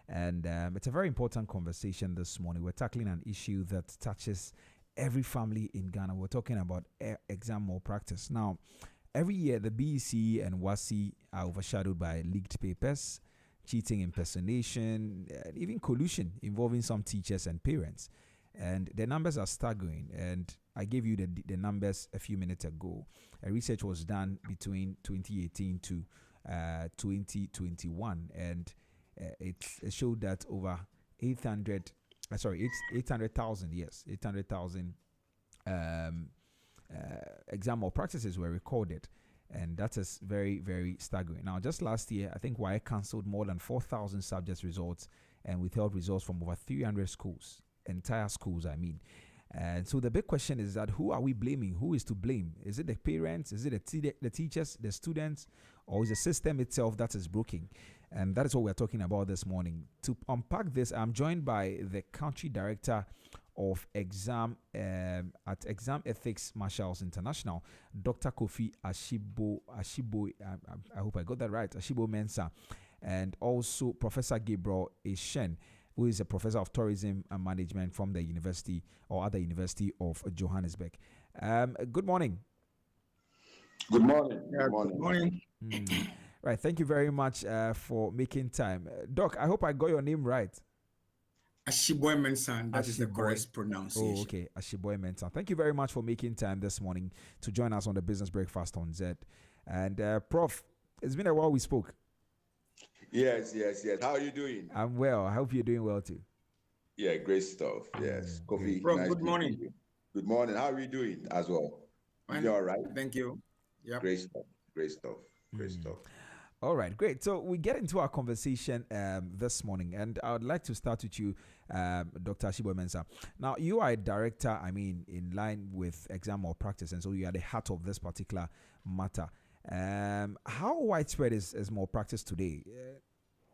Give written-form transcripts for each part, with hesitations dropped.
And it's a very important conversation this morning. We're tackling an issue that touches every family in Ghana. We're talking about exam malpractice. Now, every year, the BEC and WASI are overshadowed by leaked papers, cheating, impersonation, and even collusion involving some teachers and parents. And the numbers are staggering. And I gave you the numbers a few minutes ago. A research was done between 2018 to 2021, and it showed that over 800,000, yes, 800,000 exam malpractices were recorded. And that is very, very staggering. Now, just last year, I think WAEC cancelled more than 4,000 subject results and withheld results from over 300 schools, entire schools, I mean. And so the big question is that who are we blaming? Who is to blame? Is it the parents? Is it the teachers, the students, or is the system itself that is broken? And that is what we're talking about this morning. To unpack this, I'm joined by the country director of exam at Exam Ethics Marshals International, Dr. Kofi Ashiboe, I hope I got that right, Ashiboe-Mensah, and also Professor Gabriel Eshun, who is a professor of tourism and management from the university or other university of Johannesburg. Good morning. Good morning. Yeah, good morning. Right. Thank you very much for making time. Doc, I hope I got your name right. Ashiboe-Mensah, that is the correct pronunciation. Oh, okay. Ashiboe-Mensah. Thank you very much for making time this morning to join us on the Business Breakfast on Z. And Prof, it's been a while we spoke. Yes. How are you doing? I'm well. I hope you're doing well too. Yeah, great stuff. Yes. Kofi, Prof, nice good morning. Good morning. How are you doing as well? You all right? Thank you. Yep. Great stuff. All right, great. So we get into our conversation this morning, and I would like to start with you, Dr. Ashiboe-Mensah. Now, you are a director, in line with exam malpractice, and so you are the heart of this particular matter. How widespread is malpractice today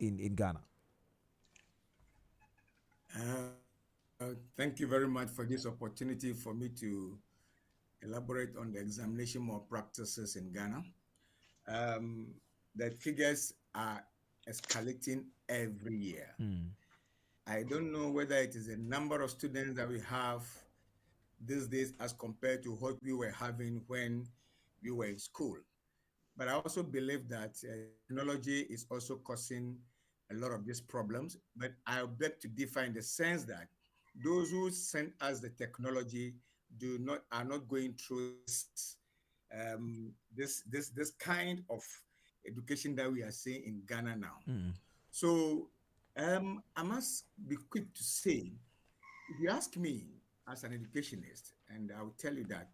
in Ghana? Thank you very much for this opportunity for me to elaborate on the examination malpractices in Ghana. The figures are escalating every year. I don't know whether it is the number of students that we have these days as compared to what we were having when we were in school. But I also believe that technology is also causing a lot of these problems. But I beg to differ in the sense that those who send us the technology are not going through this kind of education that we are seeing in Ghana now. So I must be quick to say, if you ask me as an educationist, and I will tell you that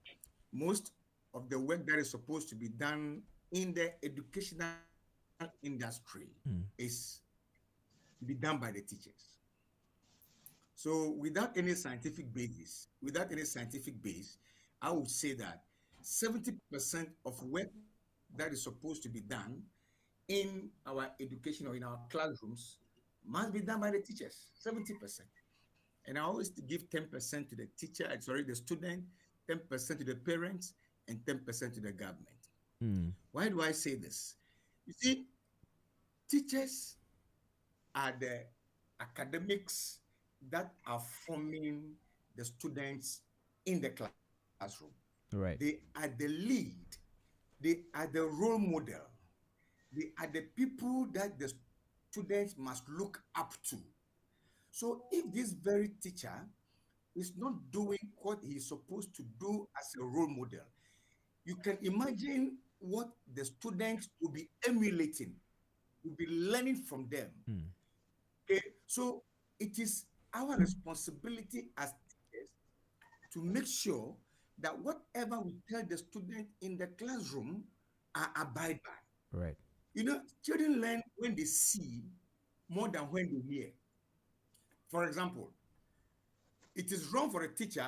most of the work that is supposed to be done in the educational industry is to be done by the teachers. So without any scientific base, I would say that 70% of work that is supposed to be done in our education or in our classrooms must be done by the teachers, 70%. And I always give 10% to the teacher, the student, 10% to the parents, and 10% to the government. Why do I say this? You see, teachers are the academics that are forming the students in the classroom. Right. They are the lead. They are the role model. They are the people that the students must look up to. So if this very teacher is not doing what he is supposed to do as a role model, you can imagine what the students will be emulating, will be learning from them. Okay, so it is our responsibility as teachers to make sure that whatever we tell the student in the classroom are abide by. Right. Children learn when they see more than when they hear. For example, it is wrong for a teacher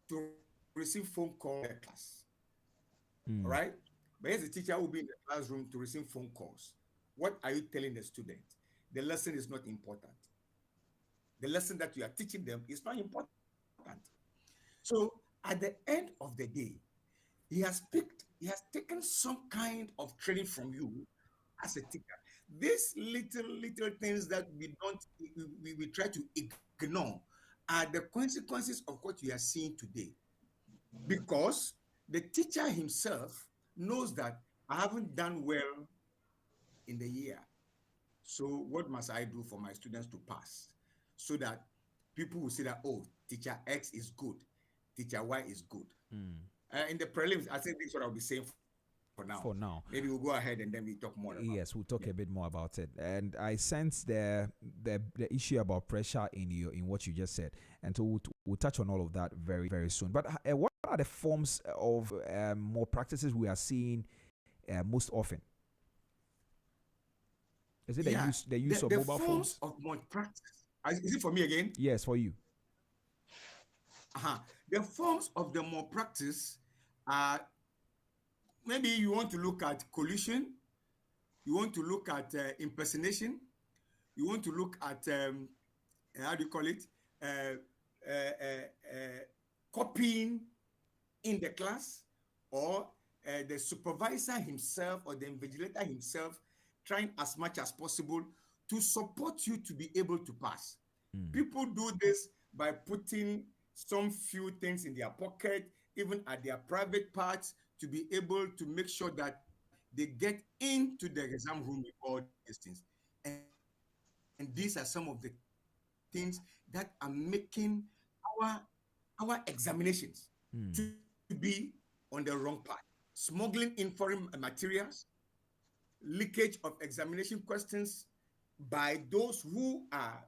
to receive phone call in class. All right? But as a teacher will be in the classroom to receive phone calls. What are you telling the student? The lesson is not important. The lesson that you are teaching them is not important. So at the end of the day, he has taken some kind of training from you as a teacher these little things that we try to ignore are the consequences of what we are seeing today. Because the teacher himself knows that I haven't done well in the year. So what must I do for my students to pass? So that people will say that, oh, teacher X is good, teacher Y is good. In the prelims, I think this is what I'll be saying for now. For now. Maybe we'll go ahead and then we talk more about it. Yes, we'll talk a bit more about it. And I sense the issue about pressure in what you just said. And so we'll touch on all of that very, very soon. But what are the forms of more practices we are seeing most often? Is it the use of mobile phones? Of malpractice. Is it for me again? Yes, for you. The forms of the malpractice are, maybe you want to look at collusion, you want to look at impersonation, you want to look at, how do you call it, copying in the class, or the supervisor himself or the invigilator himself trying as much as possible to support you to be able to pass. People do this by putting some few things in their pocket, even at their private parts, to be able to make sure that they get into the exam room with all these things. And these are some of the things that are making our examinations to be on the wrong path. Smuggling in foreign materials, leakage of examination questions by those who are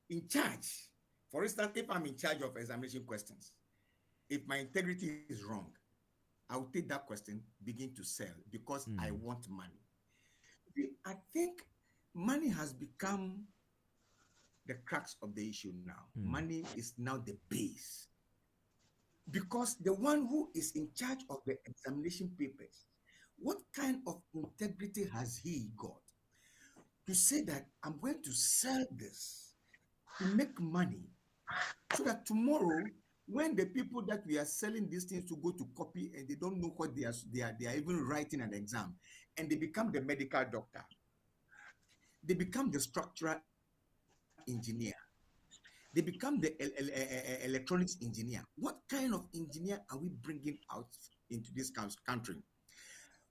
in charge. For instance, if I'm in charge of examination questions, if my integrity is wrong, I'll take that question, begin to sell because I want money. I think money has become the crux of the issue now. Money is now the base. Because the one who is in charge of the examination papers, what kind of integrity has he got to say that I'm going to sell this to make money, so that tomorrow, when the people that we are selling these things to go to copy and they don't know what they are even writing an exam, and they become the medical doctor, they become the structural engineer, they become the electronics engineer. What kind of engineer are we bringing out into this country?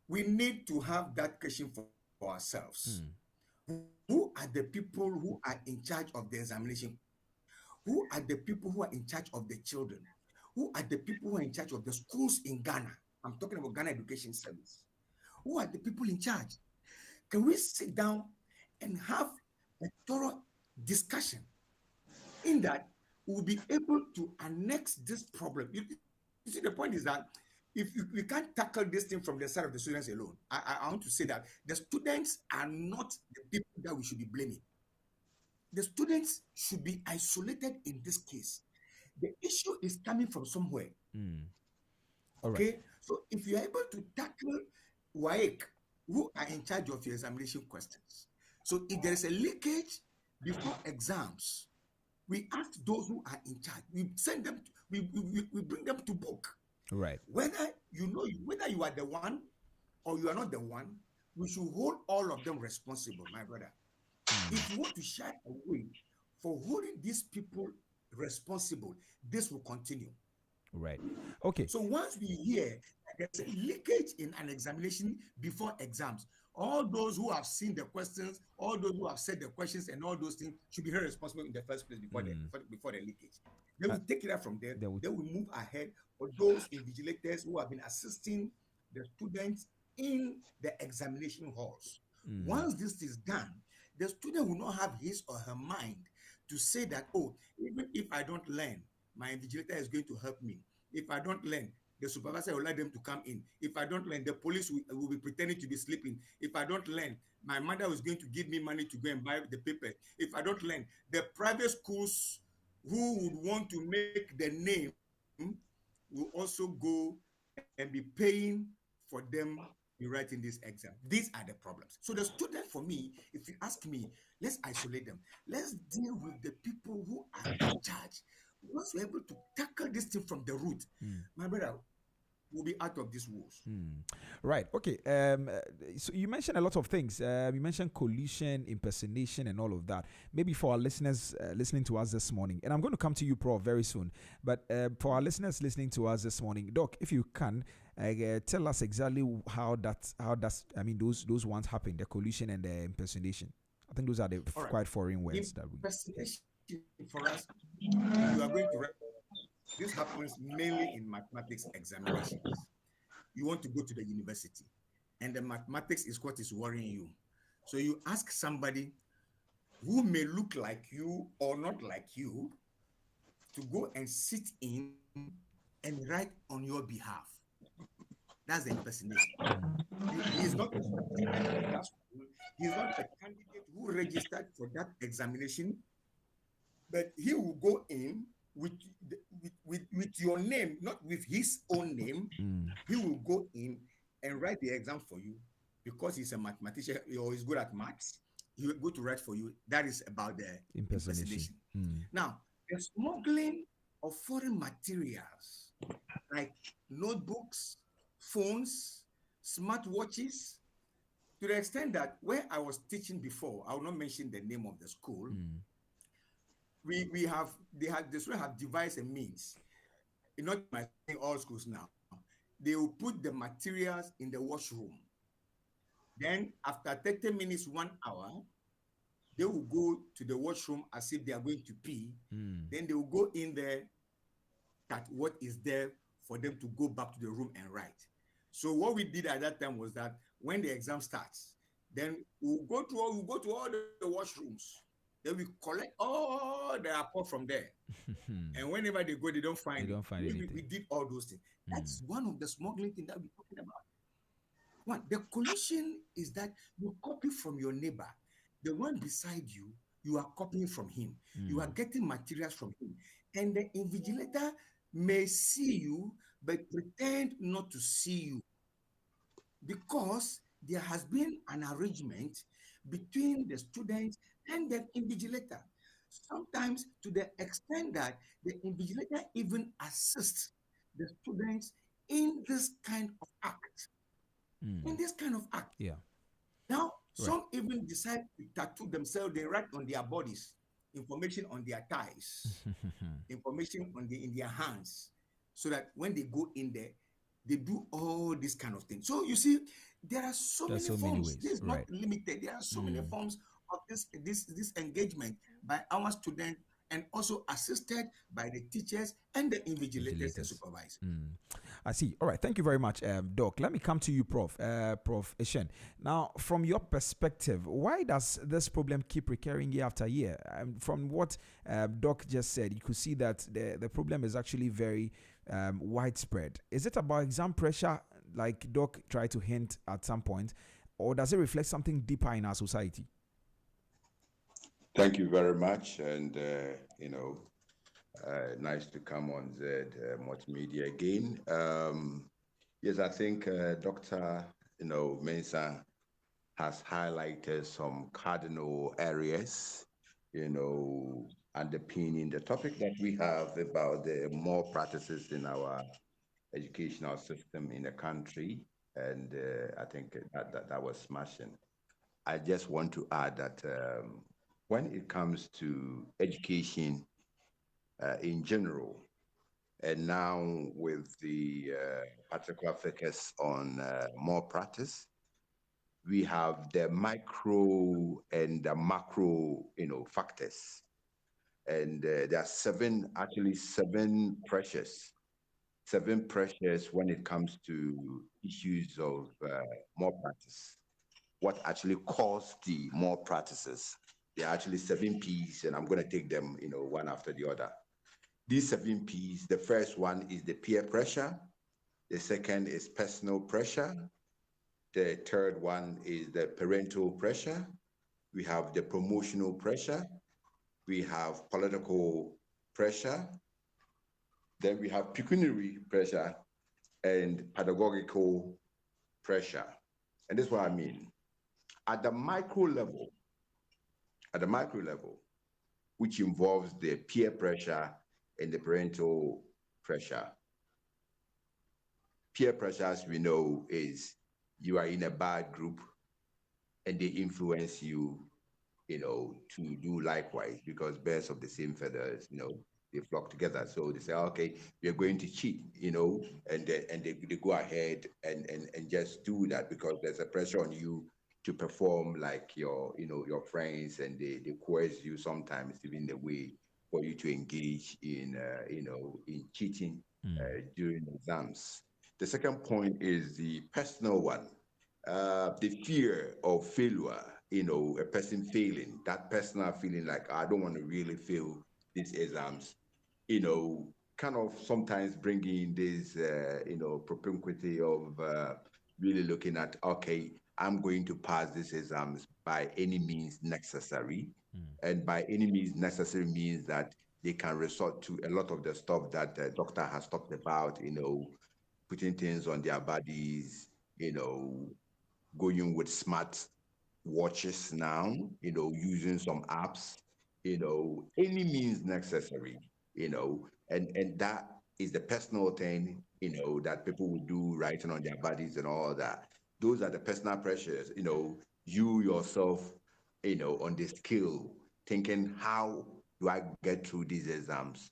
We need to have that question for ourselves. Who are the people who are in charge of the examination? Who are the people who are in charge of the children? Who are the people who are in charge of the schools in Ghana? I'm talking about Ghana Education Service. Who are the people in charge? Can we sit down and have a thorough discussion in that we'll be able to annex this problem? You see, the point is that if we can't tackle this thing from the side of the students alone, I want to say that the students are not the people that we should be blaming. The students should be isolated in this case. The issue is coming from somewhere. Okay? Right. So if you're able to tackle WAEC, who are in charge of your examination questions. So if there is a leakage before exams, we ask those who are in charge. We send them, we bring them to book. Right. Whether whether you are the one or you are not the one, we should hold all of them responsible, my brother. If you want to shy away for holding these people responsible, this will continue. Right. Okay. So once we hear there's a leakage in an examination before exams, all those who have seen the questions, all those who have said the questions, and all those things should be held responsible in the first place before the leakage. They will take it up from there. They will move ahead for those invigilators who have been assisting the students in the examination halls. Once this is done, the student will not have his or her mind to say that, oh, even if I don't learn, my invigilator is going to help me. If I don't learn, the supervisor will let them to come in. If I don't learn, the police will be pretending to be sleeping. If I don't learn, my mother is going to give me money to go and buy the paper. If I don't learn, the private schools who would want to make the name will also go and be paying for them be writing this exam. These are the problems. So the student, for me, if you ask me, let's isolate them. Let's deal with the people who are in charge. Once we're able to tackle this thing from the root, my brother, will be out of this wars. Right. Okay. So you mentioned a lot of things. You mentioned collusion, impersonation, and all of that. Maybe for our listeners listening to us this morning, and I'm going to come to you, Prof, very soon. But for our listeners listening to us this morning, Doc, if you can tell us exactly how that's. I mean, those ones happen: the collusion and the impersonation. I think those are the quite foreign words that we. Impersonation for us, you are going to. This happens mainly in mathematics examinations. You want to go to the university, and the mathematics is what is worrying you. So you ask somebody who may look like you or not like you to go and sit in and write on your behalf. That's the impersonation. He is not a student of that school. He is not a candidate who registered for that examination, but he will go in with your name, not with his own name. He will go in and write the exam for you because he's a mathematician or he's good at maths. He will go to write for you. That is about the impersonation. Now, the smuggling of foreign materials like notebooks, phones, smartwatches, to the extent that where I was teaching before, I will not mention the name of the school. The students have devised a means. Not my all schools now. They will put the materials in the washroom. Then after 30 minutes, 1 hour, they will go to the washroom as if they are going to pee. Then they will go in there, at what is there for them to go back to the room and write. So what we did at that time was that when the exam starts, then we'll go to all the washrooms. Then we collect all the report from there. And whenever they go, they don't find anything. We did all those things. That's one of the smuggling things that we're talking about. One, the collusion is that you copy from your neighbor. The one beside you, you are copying from him. You are getting materials from him. And the invigilator may see you, but pretend not to see you. Because there has been an arrangement between the students and the invigilator. Sometimes to the extent that the invigilator even assists the students in this kind of act. Yeah. Now, some even decide to tattoo themselves. They write on their bodies, information on their thighs, information in their hands, so that when they go in there, they do all these kind of things. So you see, there are so many forms. This is not limited. There are so many forms of this engagement by our students, and also assisted by the teachers and the invigilators and supervisors. I see. All right. Thank you very much, Doc. Let me come to you, Prof. Prof. Eshun. Now, from your perspective, why does this problem keep recurring year after year? From what Doc just said, you could see that the problem is actually very widespread. Is it about exam pressure, like Doc tried to hint at some point, or does it reflect something deeper in our society? Thank you very much, and nice to come on Z Multimedia again. Yes, I think Dr. Mensah has highlighted some cardinal areas, underpinning the topic that we have about the more practices in our educational system in the country, and I think that was smashing. I just want to add that when it comes to education in general, and now with the particular focus on more practice, we have the micro and the macro, factors. And there are seven pressures when it comes to issues of more practice. What actually caused the more practices? There are actually 7 P's, and I'm going to take them, one after the other. These 7 P's, the first one is the peer pressure. The second is personal pressure. The third one is the parental pressure. We have the promotional pressure. We have political pressure. Then we have pecuniary pressure and pedagogical pressure. And this is what I mean. At the micro level, which involves the peer pressure and the parental pressure, peer pressure, as we know, is you are in a bad group and they influence you, to do likewise, because birds of the same feathers, they flock together. So they say, okay, we're going to cheat, and they go ahead and just do that because there's a pressure on you to perform like your friends, and they coerce you sometimes even the way for you to engage in cheating during exams. The second point is the personal one, the fear of failure, a person failing, that personal feeling like I don't want to really fail these exams, kind of sometimes bringing this, propinquity of really looking at, okay, I'm going to pass these exams by any means necessary. And by any means necessary means that they can resort to a lot of the stuff that the doctor has talked about, putting things on their bodies, you know, going with smart watches now, using some apps, any means necessary, and that is the personal thing, that people will do, writing on their bodies and all that. Those are the personal pressures, you yourself, on the skill, thinking, how do I get through these exams?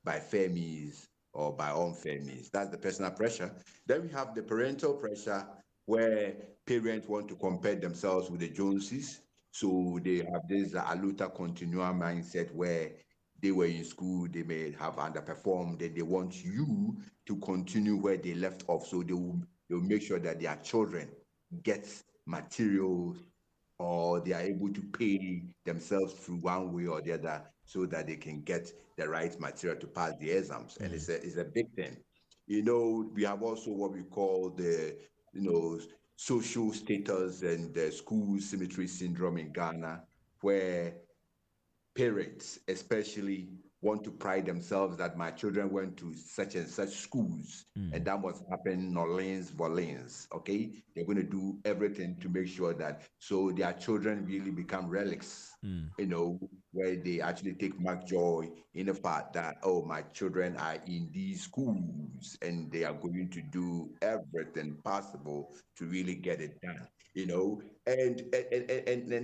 By fair means or by unfair means. That's the personal pressure. Then we have the parental pressure, where parents want to compare themselves with the Joneses. So they have this aluta continua mindset where they were in school, they may have underperformed, and they want you to continue where they left off. So they'll make sure that their children get materials, or they are able to pay themselves through one way or the other so that they can get the right material to pass the exams. And it's a big thing. We have also what we call the, social status and the school symmetry syndrome in Ghana, where parents especially want to pride themselves that my children went to such and such schools, and that must happen Orleans, Orleans. Okay, they're going to do everything to make sure that so their children really become relics, where they actually take much joy in the fact that, oh, my children are in these schools and they are going to do everything possible to really get it done, and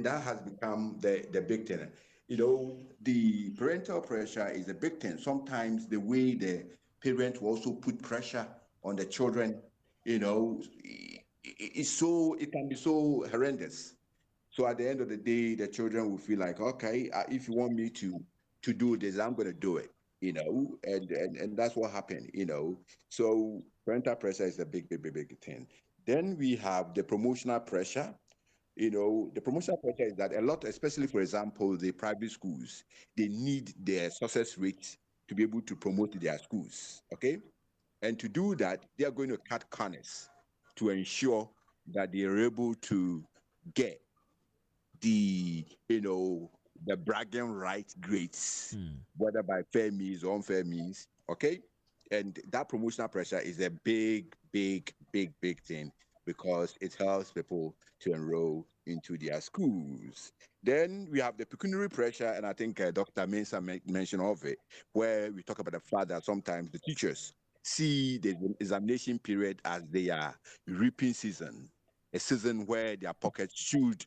that has become the big thing. The parental pressure is a big thing. Sometimes the way the parent will also put pressure on the children, it can be so horrendous. So at the end of the day, the children will feel like, okay, if you want me to do this, I'm going to do it, and that's what happened, So parental pressure is a big, big, big, big thing. Then we have the promotional pressure. The promotional pressure is that a lot, especially for example, the private schools, they need their success rate to be able to promote their schools. Okay. And to do that, they are going to cut corners to ensure that they are able to get the, the bragging right grades, whether by fair means or unfair means. Okay. And that promotional pressure is a big, big, big, big thing because it helps people to enroll into their schools. Then we have the pecuniary pressure, and I think Dr. Mensah mentioned of it, where we talk about the fact that sometimes the teachers see the examination period as their reaping season, a season where their pockets should,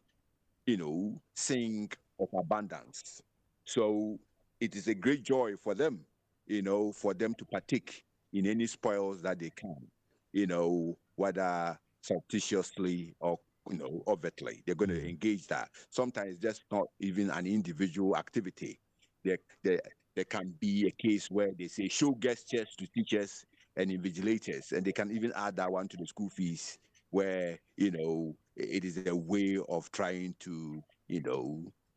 sing of abundance. So it is a great joy for them, for them to partake in any spoils that they can, whether surreptitiously or, overtly. They're going to engage that. Sometimes just not even an individual activity. There, there, there can be a case where they say show gestures to teachers and invigilators, and they can even add that one to the school fees, where, it is a way of trying to,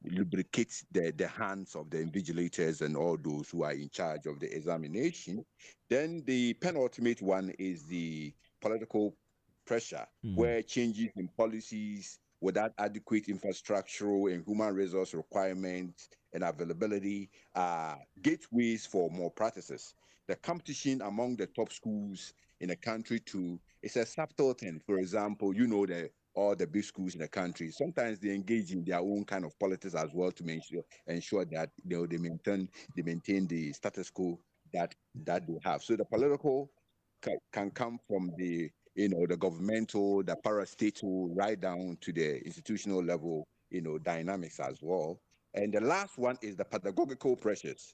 lubricate the hands of the invigilators and all those who are in charge of the examination. Then the penultimate one is the political pressure, where changes in policies without adequate infrastructural and human resource requirements and availability are gateways for more practices. The competition among the top schools in the country too is a subtle thing. For example, all the big schools in the country, sometimes they engage in their own kind of politics as well to ensure that they maintain the status quo that they have. So the political can come from the the governmental, the parastatal, right down to the institutional level, dynamics as well. And the last one is the pedagogical pressures.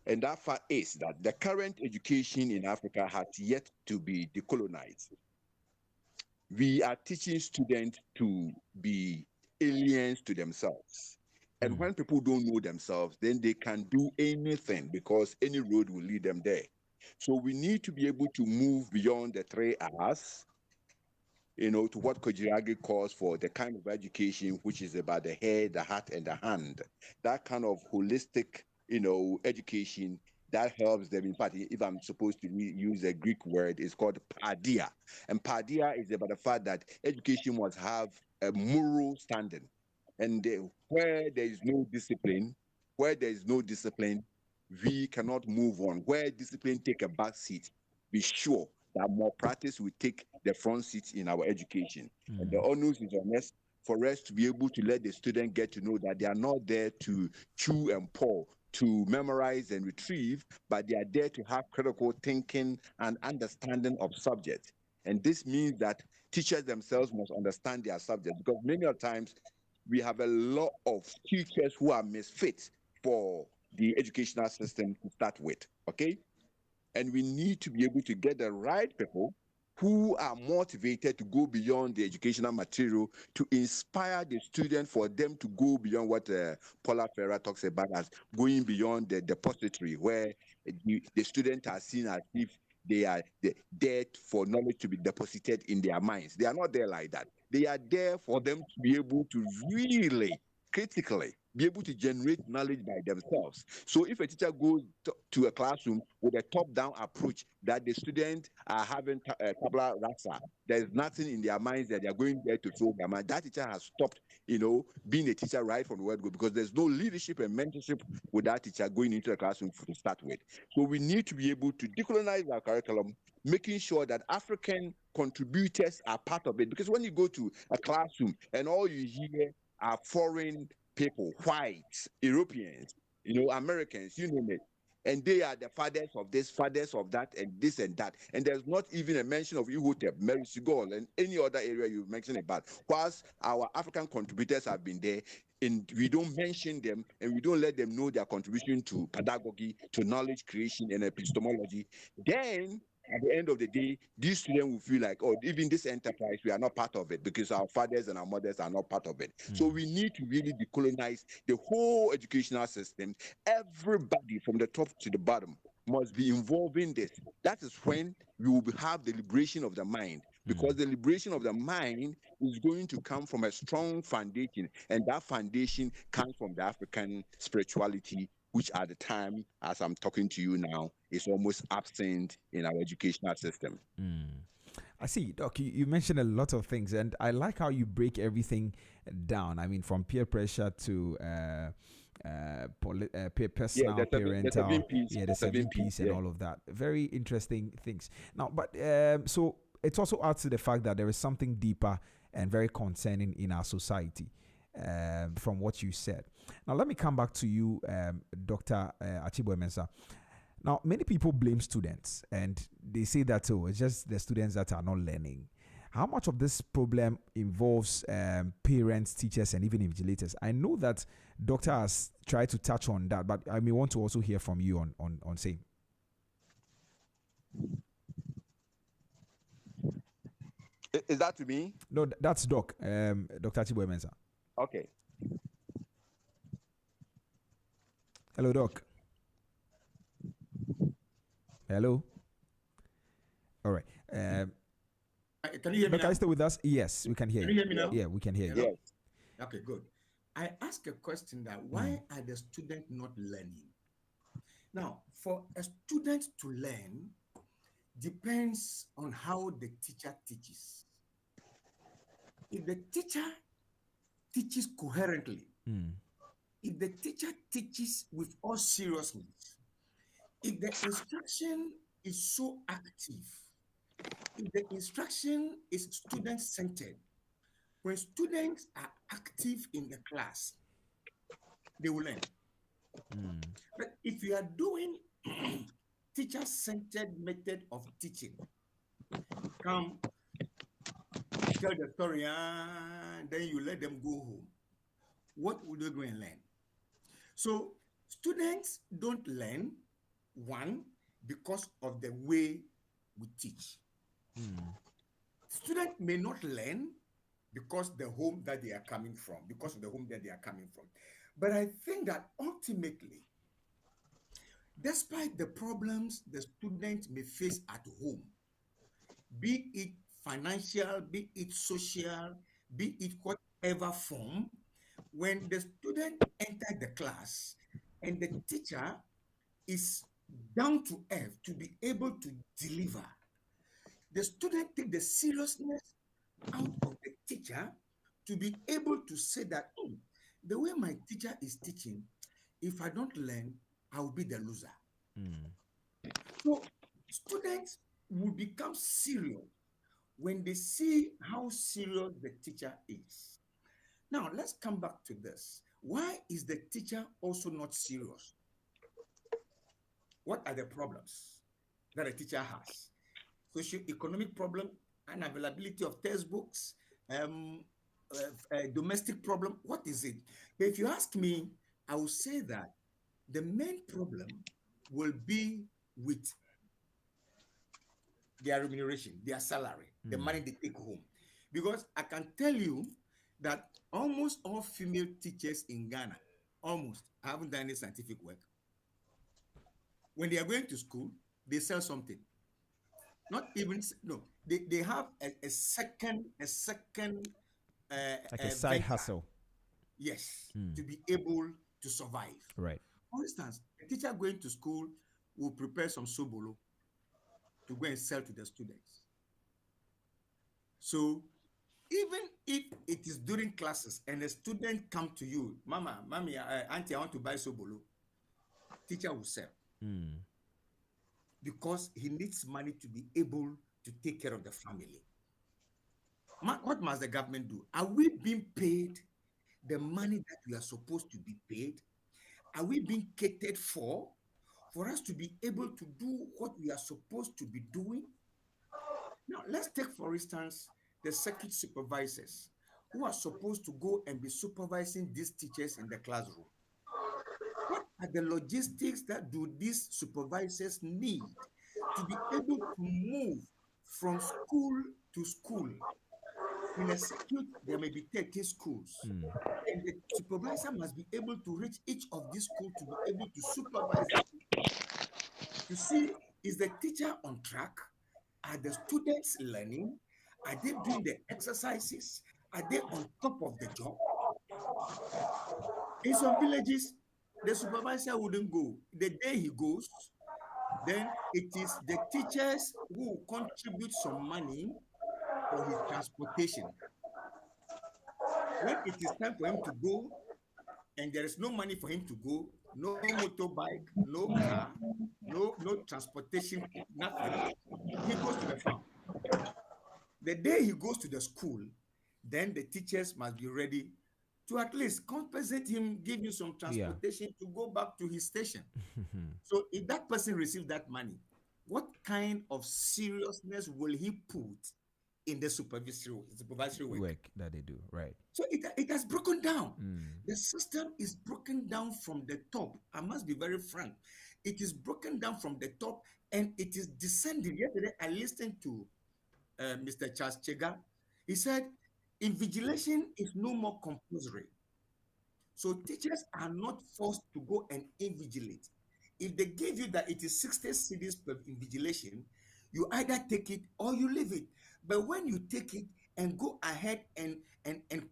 And that fact is that the current education in Africa has yet to be decolonized. We are teaching students to be aliens to themselves. And when people don't know themselves, then they can do anything because any road will lead them there. So we need to be able to move beyond the 3 R's, to what Kojiragi calls for the kind of education which is about the head, the heart, and the hand. That kind of holistic, education that helps them. In fact, if I'm supposed to use a Greek word, it's called paideia. And paideia is about the fact that education must have a moral standing. And where there is no discipline, we cannot move on. Where discipline take a back seat, be sure that more practice will take the front seat in our education. And the onus is on us for us to be able to let the student get to know that they are not there to chew and paw, to memorize and retrieve, but they are there to have critical thinking and understanding of subjects. And this means that teachers themselves must understand their subjects, because many of times we have a lot of teachers who are misfit for the educational system to start with, okay? And we need to be able to get the right people who are motivated to go beyond the educational material to inspire the student for them to go beyond what Paula Ferrer talks about as going beyond the depository, where the students are seen as if they are there for knowledge to be deposited in their minds. They are not there like that. They are there for them to be able to really critically be able to generate knowledge by themselves. So if a teacher goes to a classroom with a top-down approach that the students are having tabula rasa, there's nothing in their minds that they're going there to throw their mind. That teacher has stopped, being a teacher right from the word go, because there's no leadership and mentorship with that teacher going into the classroom to start with. So we need to be able to decolonize our curriculum, making sure that African contributors are part of it. Because when you go to a classroom and all you hear are foreign people, whites, Europeans, Americans, you name it. And they are the fathers of this, fathers of that, and this and that. And there's not even a mention of Ihotep, Mary Sigol, and any other area you mentioned about. Whilst our African contributors have been there, and we don't mention them, and we don't let them know their contribution to pedagogy, to knowledge creation, and epistemology, then at the end of the day, these students will feel like, oh, even this enterprise, we are not part of it because our fathers and our mothers are not part of it. So we need to really decolonize the whole educational system. Everybody from the top to the bottom must be involved in this. That is when we will have the liberation of the mind, because the liberation of the mind is going to come from a strong foundation, and that foundation comes from the African spirituality, which at the time, as I'm talking to you now, is almost absent in our educational system. I see, Doc, you mentioned a lot of things, and I like how you break everything down. I mean, from peer pressure to personal, parental, the 7Ps and all of that. Very interesting things. Now, but so it also adds to the fact that there is something deeper and very concerning in our society. From what you said. Now, let me come back to you, Dr. Ashiboe-Mensah. Now, many people blame students, and they say that, it's just the students that are not learning. How much of this problem involves parents, teachers, and even invigilators? I know that Doctor has tried to touch on that, but I may want to also hear from you on same. Is that to me? No, that's Doc, Dr. Ashiboe-Mensah. Okay. Hello, Doc. Hello. All right. Can you hear me Doc, now? are you still with us? Yes, we can hear you. Can you hear me now? Yeah, we can hear you. Yes. Okay, good. I asked a question that why are the students not learning? Now, for a student to learn depends on how the teacher teaches. If the teacher teaches coherently, if the teacher teaches with all seriousness, if the instruction is so active, if the instruction is student-centered, when students are active in the class, they will learn. But if you are doing teacher-centered method of teaching. Come, tell the story, then you let them go home. What would they go and learn? So students don't learn, one, because of the way we teach. Students may not learn because the home that they are coming from, because of the home that they are coming from. But I think that ultimately, despite the problems the student may face at home, be it financial, be it social, be it whatever form, when the student enters the class and the teacher is down to earth to be able to deliver, the student take the seriousness out of the teacher to be able to say that, the way my teacher is teaching, if I don't learn, I will be the loser. So students will become serious when they see how serious the teacher is. Now, let's come back to this. Why is the teacher also not serious? What are the problems that a teacher has? Socio-economic problem, unavailability of textbooks, domestic problem. What is it? But if you ask me, I will say that the main problem will be with their remuneration, their salary, the money they take home. Because I can tell you that almost all female teachers in Ghana, almost, I haven't done any scientific work. When they are going to school, they sell something. Not even, no, they have a second like a side venture. hustle. Yes, to be able to survive. Right. For instance, a teacher going to school will prepare some sobolo to go and sell to the students. So even if it is during classes and a student come to you, mommy, auntie, I want to buy sobolo, teacher will sell. Because he needs money to be able to take care of the family. What must the government do? Are we being paid the money that we are supposed to be paid? Are we being catered for us to be able to do what we are supposed to be doing? Now, let's take, for instance, the circuit supervisors who are supposed to go and be supervising these teachers in the classroom. What are the logistics that do these supervisors need to be able to move from school to school? In a circuit, there may be 30 schools. And the supervisor must be able to reach each of these schools to be able to supervise them. To see, is the teacher on track? Are the students learning? Are they doing the exercises? Are they on top of the job? In some villages, the supervisor wouldn't go. The day he goes, then it is the teachers who contribute some money for his transportation. When it is time for him to go, and there is no money for him to go, no motorbike, no car, no transportation, nothing, he goes to the farm. The day he goes to the school, then the teachers must be ready to at least compensate him, give you some transportation to go back to his station. So if that person receives that money, what kind of seriousness will he put in the supervisory work that they do? Right. So it has broken down. The system is broken down from the top. I must be very frank. It is broken down from the top and it is descending. Yesterday, I listened to Mr. Charles Chega. He said, invigilation is no more compulsory. So teachers are not forced to go and invigilate. If they give you that it is 60 cedis per invigilation, you either take it or you leave it. But when you take it and go ahead and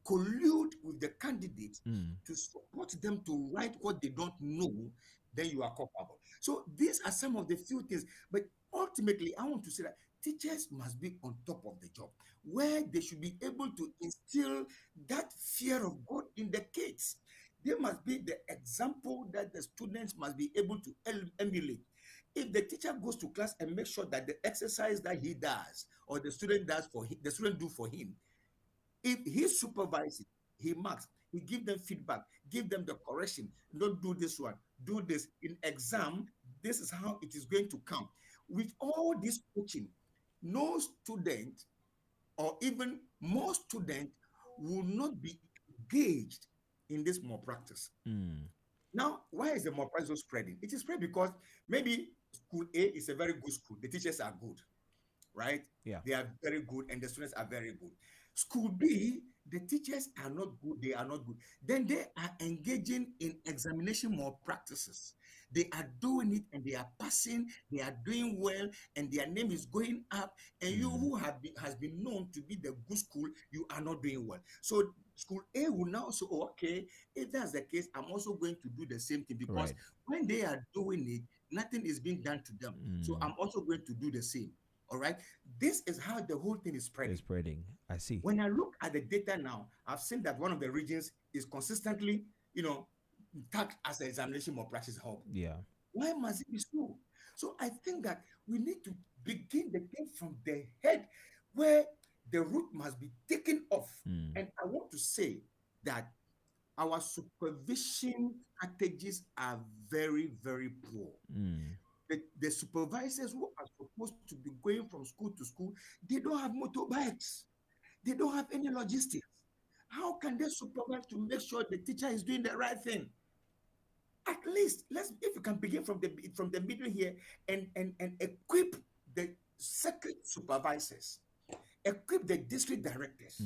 collude with the candidates to support them to write what they don't know, then you are culpable. So these are some of the few things. But ultimately, I want to say that teachers must be on top of the job, where they should be able to instill that fear of God in the kids. They must be the example that the students must be able to emulate. If the teacher goes to class and makes sure that the exercise that he does or the student does for him, the student do for him, if he supervises, he marks, he give them feedback, give them the correction, don't do this one, do this. In exam, this is how it is going to come. With all this coaching, no student or even more students will not be engaged in this malpractice. Now, why is the malpractice spreading? It is spread because maybe school A is a very good school. The teachers are good, right? Yeah. They are very good and the students are very good. School B, the teachers are not good. They are not good. Then they are engaging in examination malpractices. They are doing it and they are passing. They are doing well and their name is going up. And you who has been known to be the good school, you are not doing well. So school A will now say, oh, okay, if that's the case, I'm also going to do the same thing because when they are doing it, nothing is being done to them. So I'm also going to do the same. All right. This is how the whole thing is spreading. It's spreading. I see. When I look at the data now, I've seen that one of the regions is consistently, tagged as the examination malpractice hub. Yeah. Why must it be so? So I think that we need to begin the thing from the head where the root must be taken off. And I want to say that our supervision strategies are very, very poor. The supervisors who are supposed to be going from school to school, they don't have motorbikes. They don't have any logistics. How can they supervise to make sure the teacher is doing the right thing? At least, if we can begin from the middle here and equip the circuit supervisors, equip the district directors,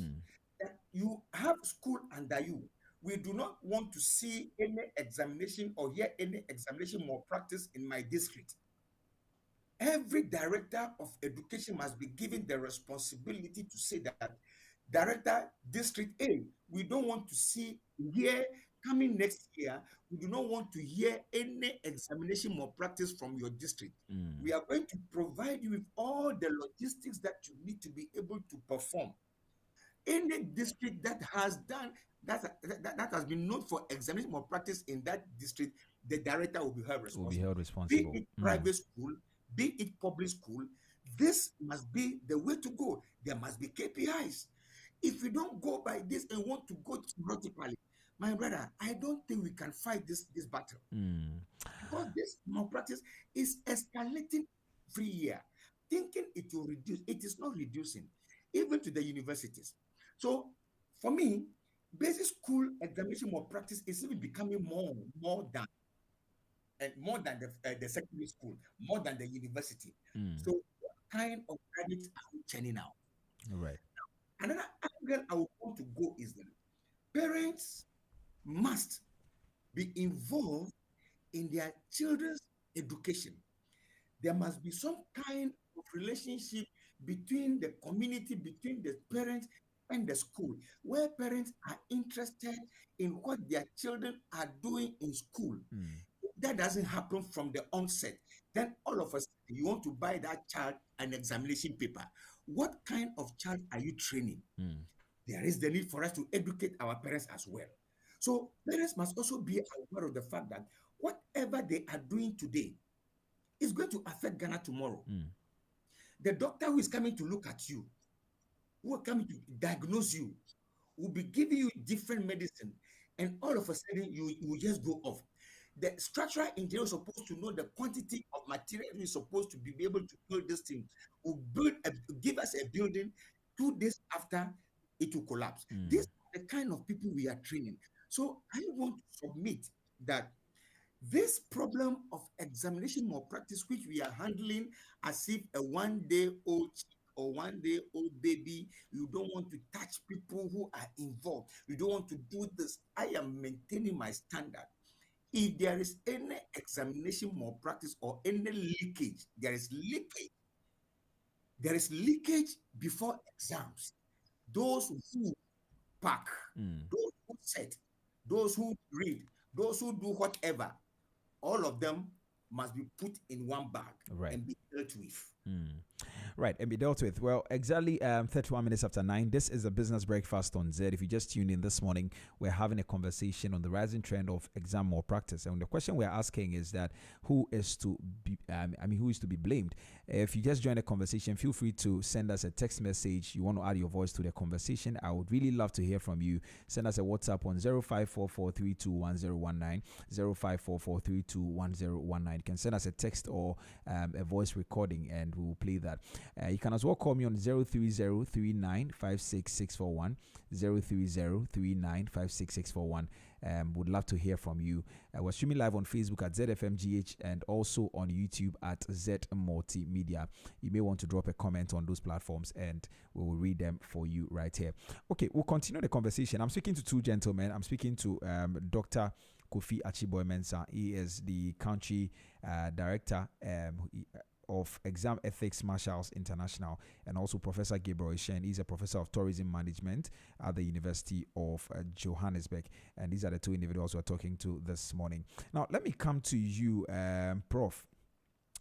that you have school under you. We do not want to see any examination or hear any examination malpractice in my district. Every director of education must be given the responsibility to say that, Director, District A, we don't want to see here coming next year, we do not want to hear any examination malpractice from your district. We are going to provide you with all the logistics that you need to be able to perform. Any district that has done that has been known for examination malpractice in that district, the director will be held responsible. Be it private school, be it public school, this must be the way to go. There must be KPIs. If we don't go by this and want to go theoretically, my brother, I don't think we can fight this battle. Because this malpractice is escalating every year. Thinking it will reduce, it is not reducing, even to the universities. So for me, basic school examination malpractice is even becoming more than the secondary school, more than the university. So what kind of credits are we churning out? Right. Another angle I would want to go is that parents must be involved in their children's education. There must be some kind of relationship between the community, between the parents and the school, where parents are interested in what their children are doing in school. That doesn't happen from the onset. Then all of a sudden, you want to buy that child an examination paper. What kind of child are you training? There is the need for us to educate our parents as well. So parents must also be aware of the fact that whatever they are doing today is going to affect Ghana tomorrow. The doctor who is coming to look at you, who will come to diagnose you, will be giving you different medicine, and all of a sudden you will just go off. The structural engineer is supposed to know the quantity of material he is supposed to be able to build this thing. Will give us a building 2 days after it will collapse. These are the kind of people we are training. So I want to submit that this problem of examination malpractice, which we are handling as if a one-day-old or one-day-old baby, you don't want to touch people who are involved. You don't want to do this. I am maintaining my standard. If there is any examination malpractice or any leakage, there is leakage. There is leakage before exams. Those who pack, those who set, those who read, those who do whatever, all of them must be put in one bag and be dealt with. Right, and be dealt with. Well, exactly 31 minutes after 9. This is a business breakfast on Z. If you just tuned in this morning, we're having a conversation on the rising trend of exam malpractice. And the question we're asking is that who is to be, who is to be blamed? If you just joined the conversation, feel free to send us a text message. You want to add your voice to the conversation. I would really love to hear from you. Send us a WhatsApp on 0544321019, 0544321019. You can send us a text or a voice recording, and we will play that. You can as well call me on 03039566641, 03039566641. Would love to hear from you. We're streaming live on Facebook at ZFMGH and also on YouTube at Z Multimedia. You may want to drop a comment on those platforms and we will read them for you right here. Okay, we'll continue the conversation. I'm speaking to two gentlemen. I'm speaking to Dr. Kofi Ashiboe-Mensah. He is the country director of Exam Ethics Marshals International, and also Professor Gabriel Eshun. He's a professor of tourism management at the University of Johannesburg, and these are the two individuals we're talking to this morning. Now, let me come to you, Prof.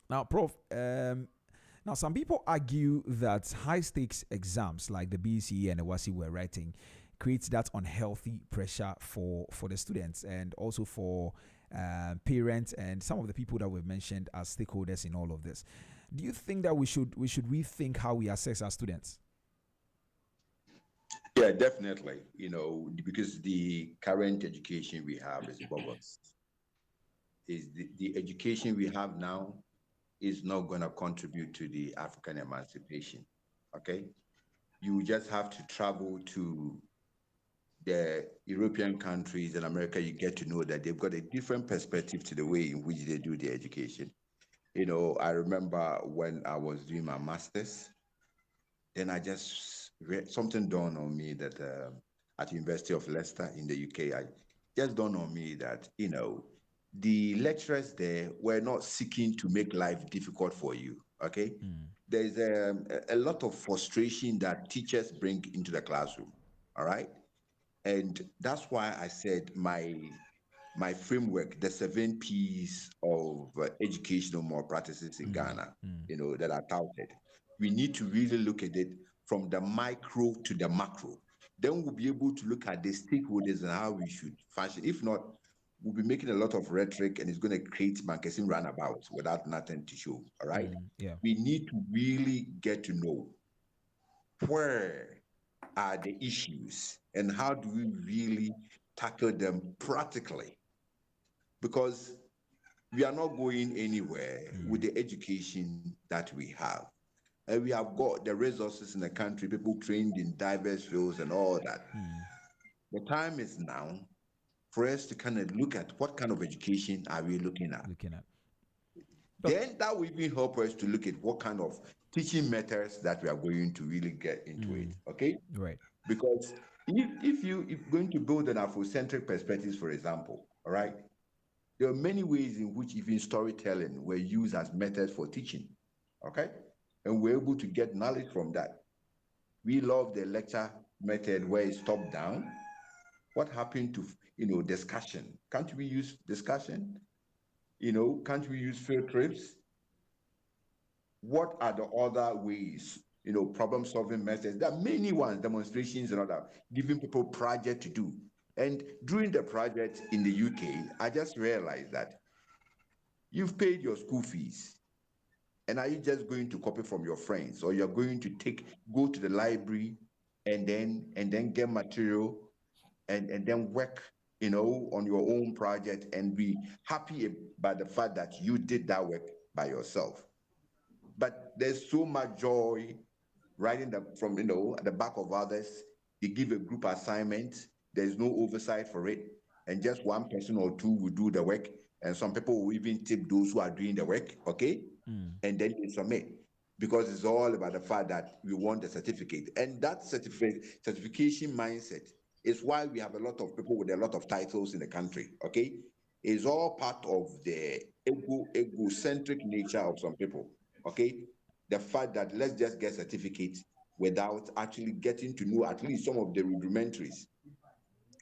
Now, Prof, now some people argue that high-stakes exams like the BCE and the WASI we're writing creates that unhealthy pressure for the students and also for parents and some of the people that we've mentioned as stakeholders in all of this. Do you think that we should rethink how we assess our students? Yeah, definitely. Because the current education we have is bogus. Is the education we have now is not going to contribute to the African emancipation. Okay, you just have to travel to the European countries and America, you get to know that they've got a different perspective to the way in which they do their education. I remember when I was doing my master's, then I just read something dawned on me that at the University of Leicester in the UK, I just dawned on me that, the lecturers there were not seeking to make life difficult for you, okay? There's a lot of frustration that teachers bring into the classroom, all right? And that's why I said my framework, the 7 P's of educational malpractices in Ghana, that are touted. We need to really look at it from the micro to the macro. Then we'll be able to look at the stakeholders and how we should function. If not, we'll be making a lot of rhetoric and it's going to create marketing roundabouts without nothing to show. All right. Yeah. We need to really get to know where are the issues and how do we really tackle them practically, because we are not going anywhere with the education that we have, and we have got the resources in the country, people trained in diverse fields and all that. The time is now for us to kind of look at what kind of education are we looking at. Then that will even help us to look at what kind of teaching methods that we are going to really get into it. Okay? Right. Because if you're going to build an Afrocentric perspective, for example, all right, there are many ways in which even storytelling were used as methods for teaching. Okay? And we're able to get knowledge from that. We love the lecture method where it's top down. What happened to discussion? Can't we use discussion? Can't we use field trips? What are the other ways? Problem solving methods. There are many ones, demonstrations and all that, giving people project to do. And during the project in the UK, I just realized that you've paid your school fees. And are you just going to copy from your friends, or you're going to go to the library and then get material and then work, on your own project and be happy about the fact that you did that work by yourself? But there's so much joy writing from at the back of others. You give a group assignment, there's no oversight for it, and just one person or two will do the work, and some people will even tip those who are doing the work, okay? And then they submit, because it's all about the fact that we want the certificate. And that certification mindset is why we have a lot of people with a lot of titles in the country, okay? It's all part of the egocentric nature of some people, okay? The fact that let's just get certificates without actually getting to know at least some of the rudimentaries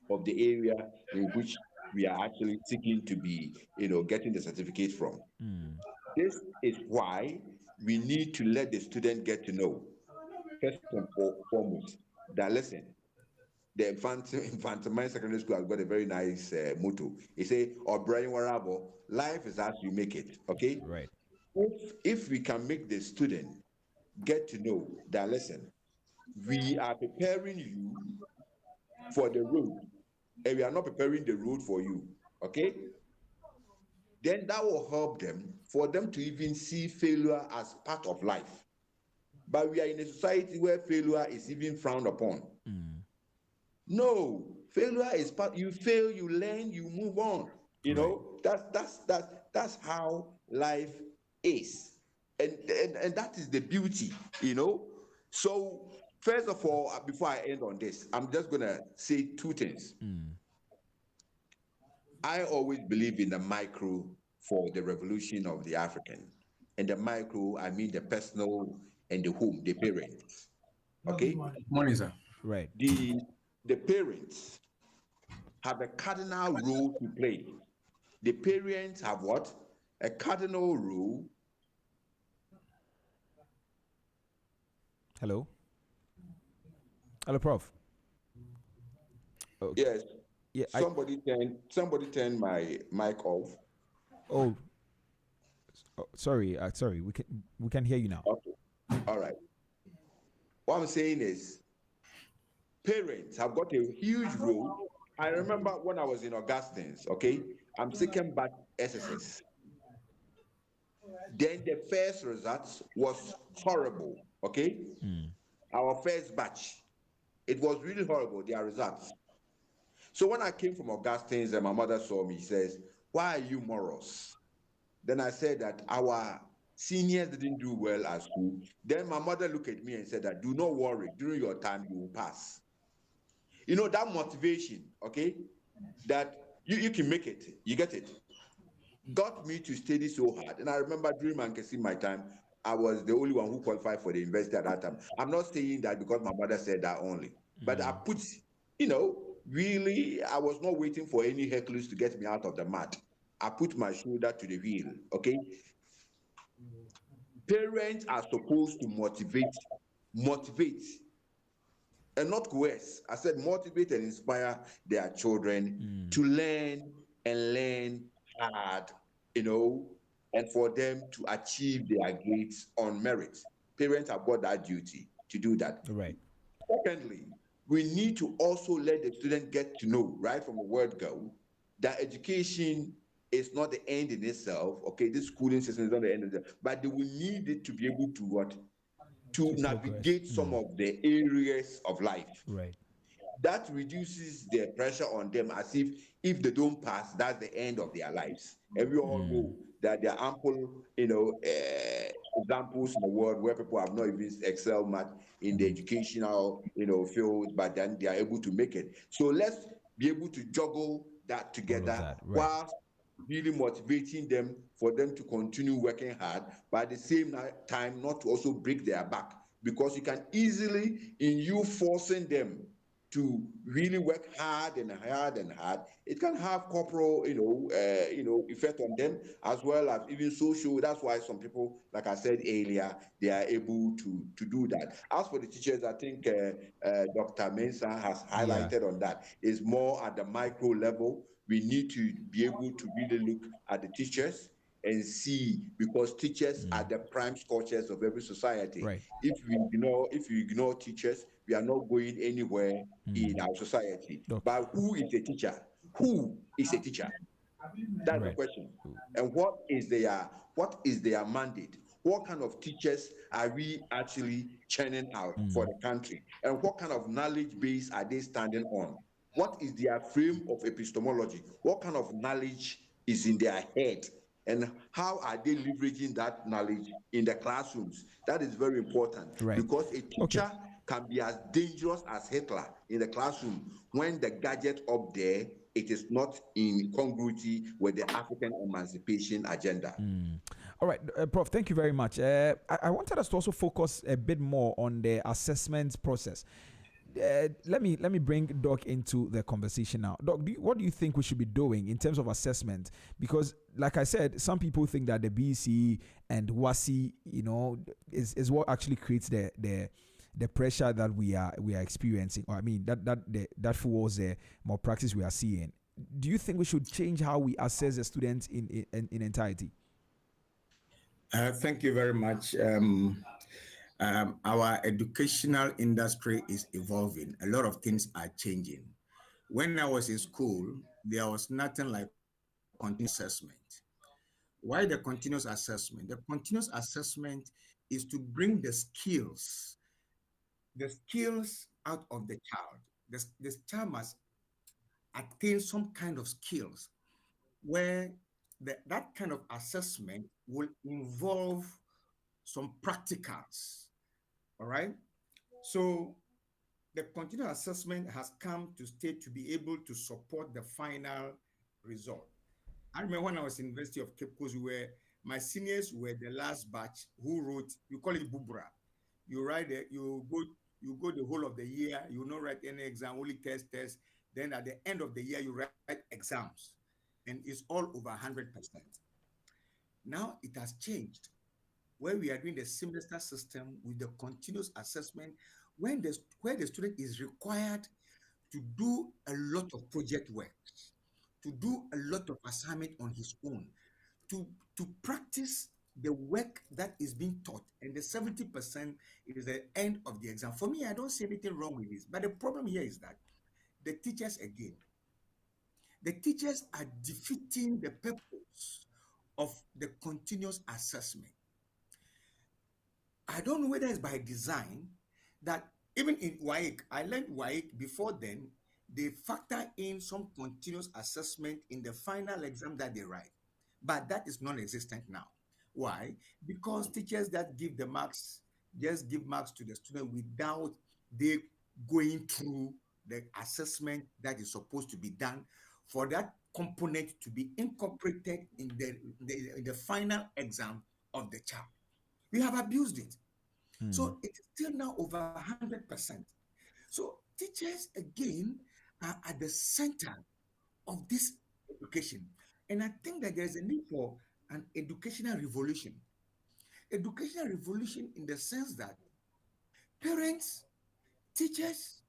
of the area in which we are actually seeking to be, getting the certificate from. This is why we need to let the student get to know, first and foremost, that listen, the Infantine Secondary School has got a very nice motto. It say, "Or brain warabo, life is as you make it." Okay. Right. If we can make the student get to know that, listen, we are preparing you for the road, and we are not preparing the road for you. Okay. Then that will help them for them to even see failure as part of life. But we are in a society where failure is even frowned upon. No, failure is part. You fail, you learn, you move on. You know, that's how life is, and that is the beauty. You know, so first of all, before I end on this, I'm just gonna say two things. I always believe in the micro for the revolution of the African. And the micro, I mean the personal and the home, the parents. Okay? Morning, sir. Right. The parents have a cardinal role to play. The parents have what? A cardinal role. Hello? Hello, Prof. Okay. Yes. Yeah, somebody turn my mic off. Oh, sorry. We can hear you now. Okay. All right. What I'm saying is, parents have got a huge role. I remember when I was in Augustine's. Okay, I'm second batch SSS. Then the first results was horrible. Okay, our first batch, it was really horrible. Their results. So when I came from Augustine's and my mother saw me, she says, "Why are you morose?" Then I said that our seniors didn't do well at school. Then my mother looked at me and said that, "Do not worry, during your time you will pass." You know, that motivation, okay, that you can make it, you get it, got me to study so hard. And I remember during my time, I was the only one who qualified for the university at that time. I'm not saying that because my mother said that only, but I put, you know, really, I was not waiting for any hecklers to get me out of the mud. I put my shoulder to the wheel, okay? Parents are supposed to motivate, and not coerce. I said motivate and inspire their children to learn and learn hard, you know, and for them to achieve their grades on merit. Parents have got that duty to do that. Right. Secondly, we need to also let the student get to know, right from the word go, that education is not the end in itself. Okay, this schooling system is not the end of it, but they will need it to be able to what? To navigate some of the areas of life. Right. That reduces the pressure on them, as if they don't pass, that's the end of their lives. And we all know that there are ample, you know, examples in the world where people have not even excelled much in the educational, you know, field, but then they are able to make it. So let's be able to juggle that together whilst really motivating them for them to continue working hard, but at the same time not to also break their back, because you can easily, in you forcing them to really work hard and hard and hard, it can have corporal, effect on them, as well as even social. That's why some people, like I said earlier, they are able to do that. As for the teachers, I think Dr. Mensah has highlighted on that. It's more at the micro level. We need to be able to really look at the teachers and see, because teachers are the prime scorchers of every society. Right. If you ignore teachers, we are not going anywhere in our society. But who is a teacher? Who is a teacher? That's the question. And what is their mandate? What kind of teachers are we actually churning out for the country? And what kind of knowledge base are they standing on? What is their frame of epistemology? What kind of knowledge is in their head? And how are they leveraging that knowledge in the classrooms? That is very important, because a teacher can be as dangerous as Hitler in the classroom when the gadget up there, it is not in congruity with the African emancipation agenda. All right, Prof, thank you very much. I wanted us to also focus a bit more on the assessment process. let me bring Doc into the conversation now. Doc, what do you think we should be doing in terms of assessment? Because, like I said, some people think that the BC and WASI, is what actually creates the pressure that we are experiencing. Or I mean, that fuels the malpractice we are seeing. Do you think we should change how we assess the students in entirety? Thank you very much. Our educational industry is evolving. A lot of things are changing. When I was in school, there was nothing like continuous assessment. Why the continuous assessment? The continuous assessment is to bring the skills out of the child. The child must attain some kind of skills where that kind of assessment will involve some practicals. All right. So the continuous assessment has come to stay to be able to support the final result. I remember when I was in University of Cape Coast, my seniors were the last batch who wrote, you call it Bubra. You write it, you go the whole of the year, you not write any exam, only test. Then at the end of the year, you write exams. And it's all over 100%. Now it has changed, where we are doing the semester system with the continuous assessment, where the student is required to do a lot of project work, to do a lot of assignment on his own, to practice the work that is being taught, and the 70% is the end of the exam. For me, I don't see anything wrong with this, but the problem here is that the teachers are defeating the purpose of the continuous assessment. I don't know whether it's by design that even in WAEC, I learned WAEC before then, they factor in some continuous assessment in the final exam that they write. But that is non-existent now. Why? Because teachers that give the marks, just give marks to the student without they going through the assessment that is supposed to be done for that component to be incorporated in the final exam of the child. We have abused it. So it's still now over 100%. So teachers, again, are at the center of this education. And I think that there's a need for an educational revolution. Educational revolution in the sense that parents, teachers,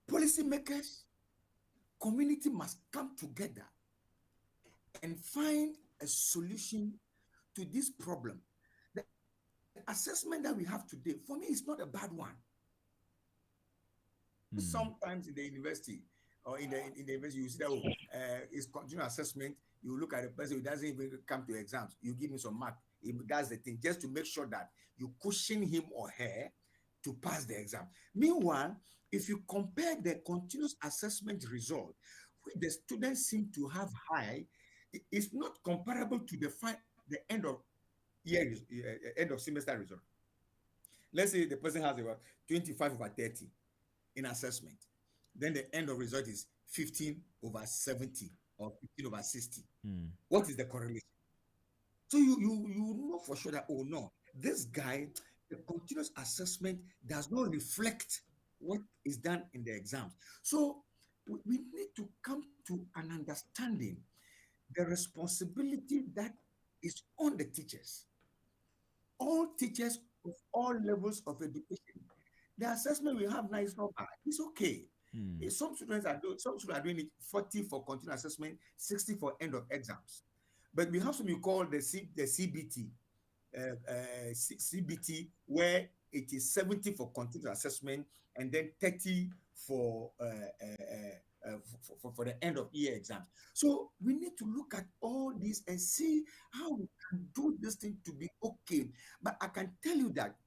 policymakers, community must come together and find a solution to this problem. The assessment that we have today, for me, is not a bad one. Sometimes in the university or in the university, you see that it's continuous assessment. You look at a person who doesn't even come to exams. You give him some mark. That's the thing, just to make sure that you cushion him or her to pass the exam. Meanwhile, if you compare the continuous assessment result, which the students seem to have high, it's not comparable to the end of year, end of semester result. Let's say the person has about 25/30 in assessment. Then the end of result is 15/70 or 15/60. What is the correlation? So you know for sure that, oh no, this guy, the continuous assessment does not reflect what is done in the exams. So we need to come to an understanding the responsibility that is on the teachers. All teachers of all levels of education. The assessment we have now is not bad. It's okay. Some students are doing it 40 for continuous assessment, 60 for end of exams. But we have something we call the CBT, where it is 70 for continuous assessment and then 30 for the end of year exams. So we need to look at all this and see how we can do this thing to be okay. But I can tell you that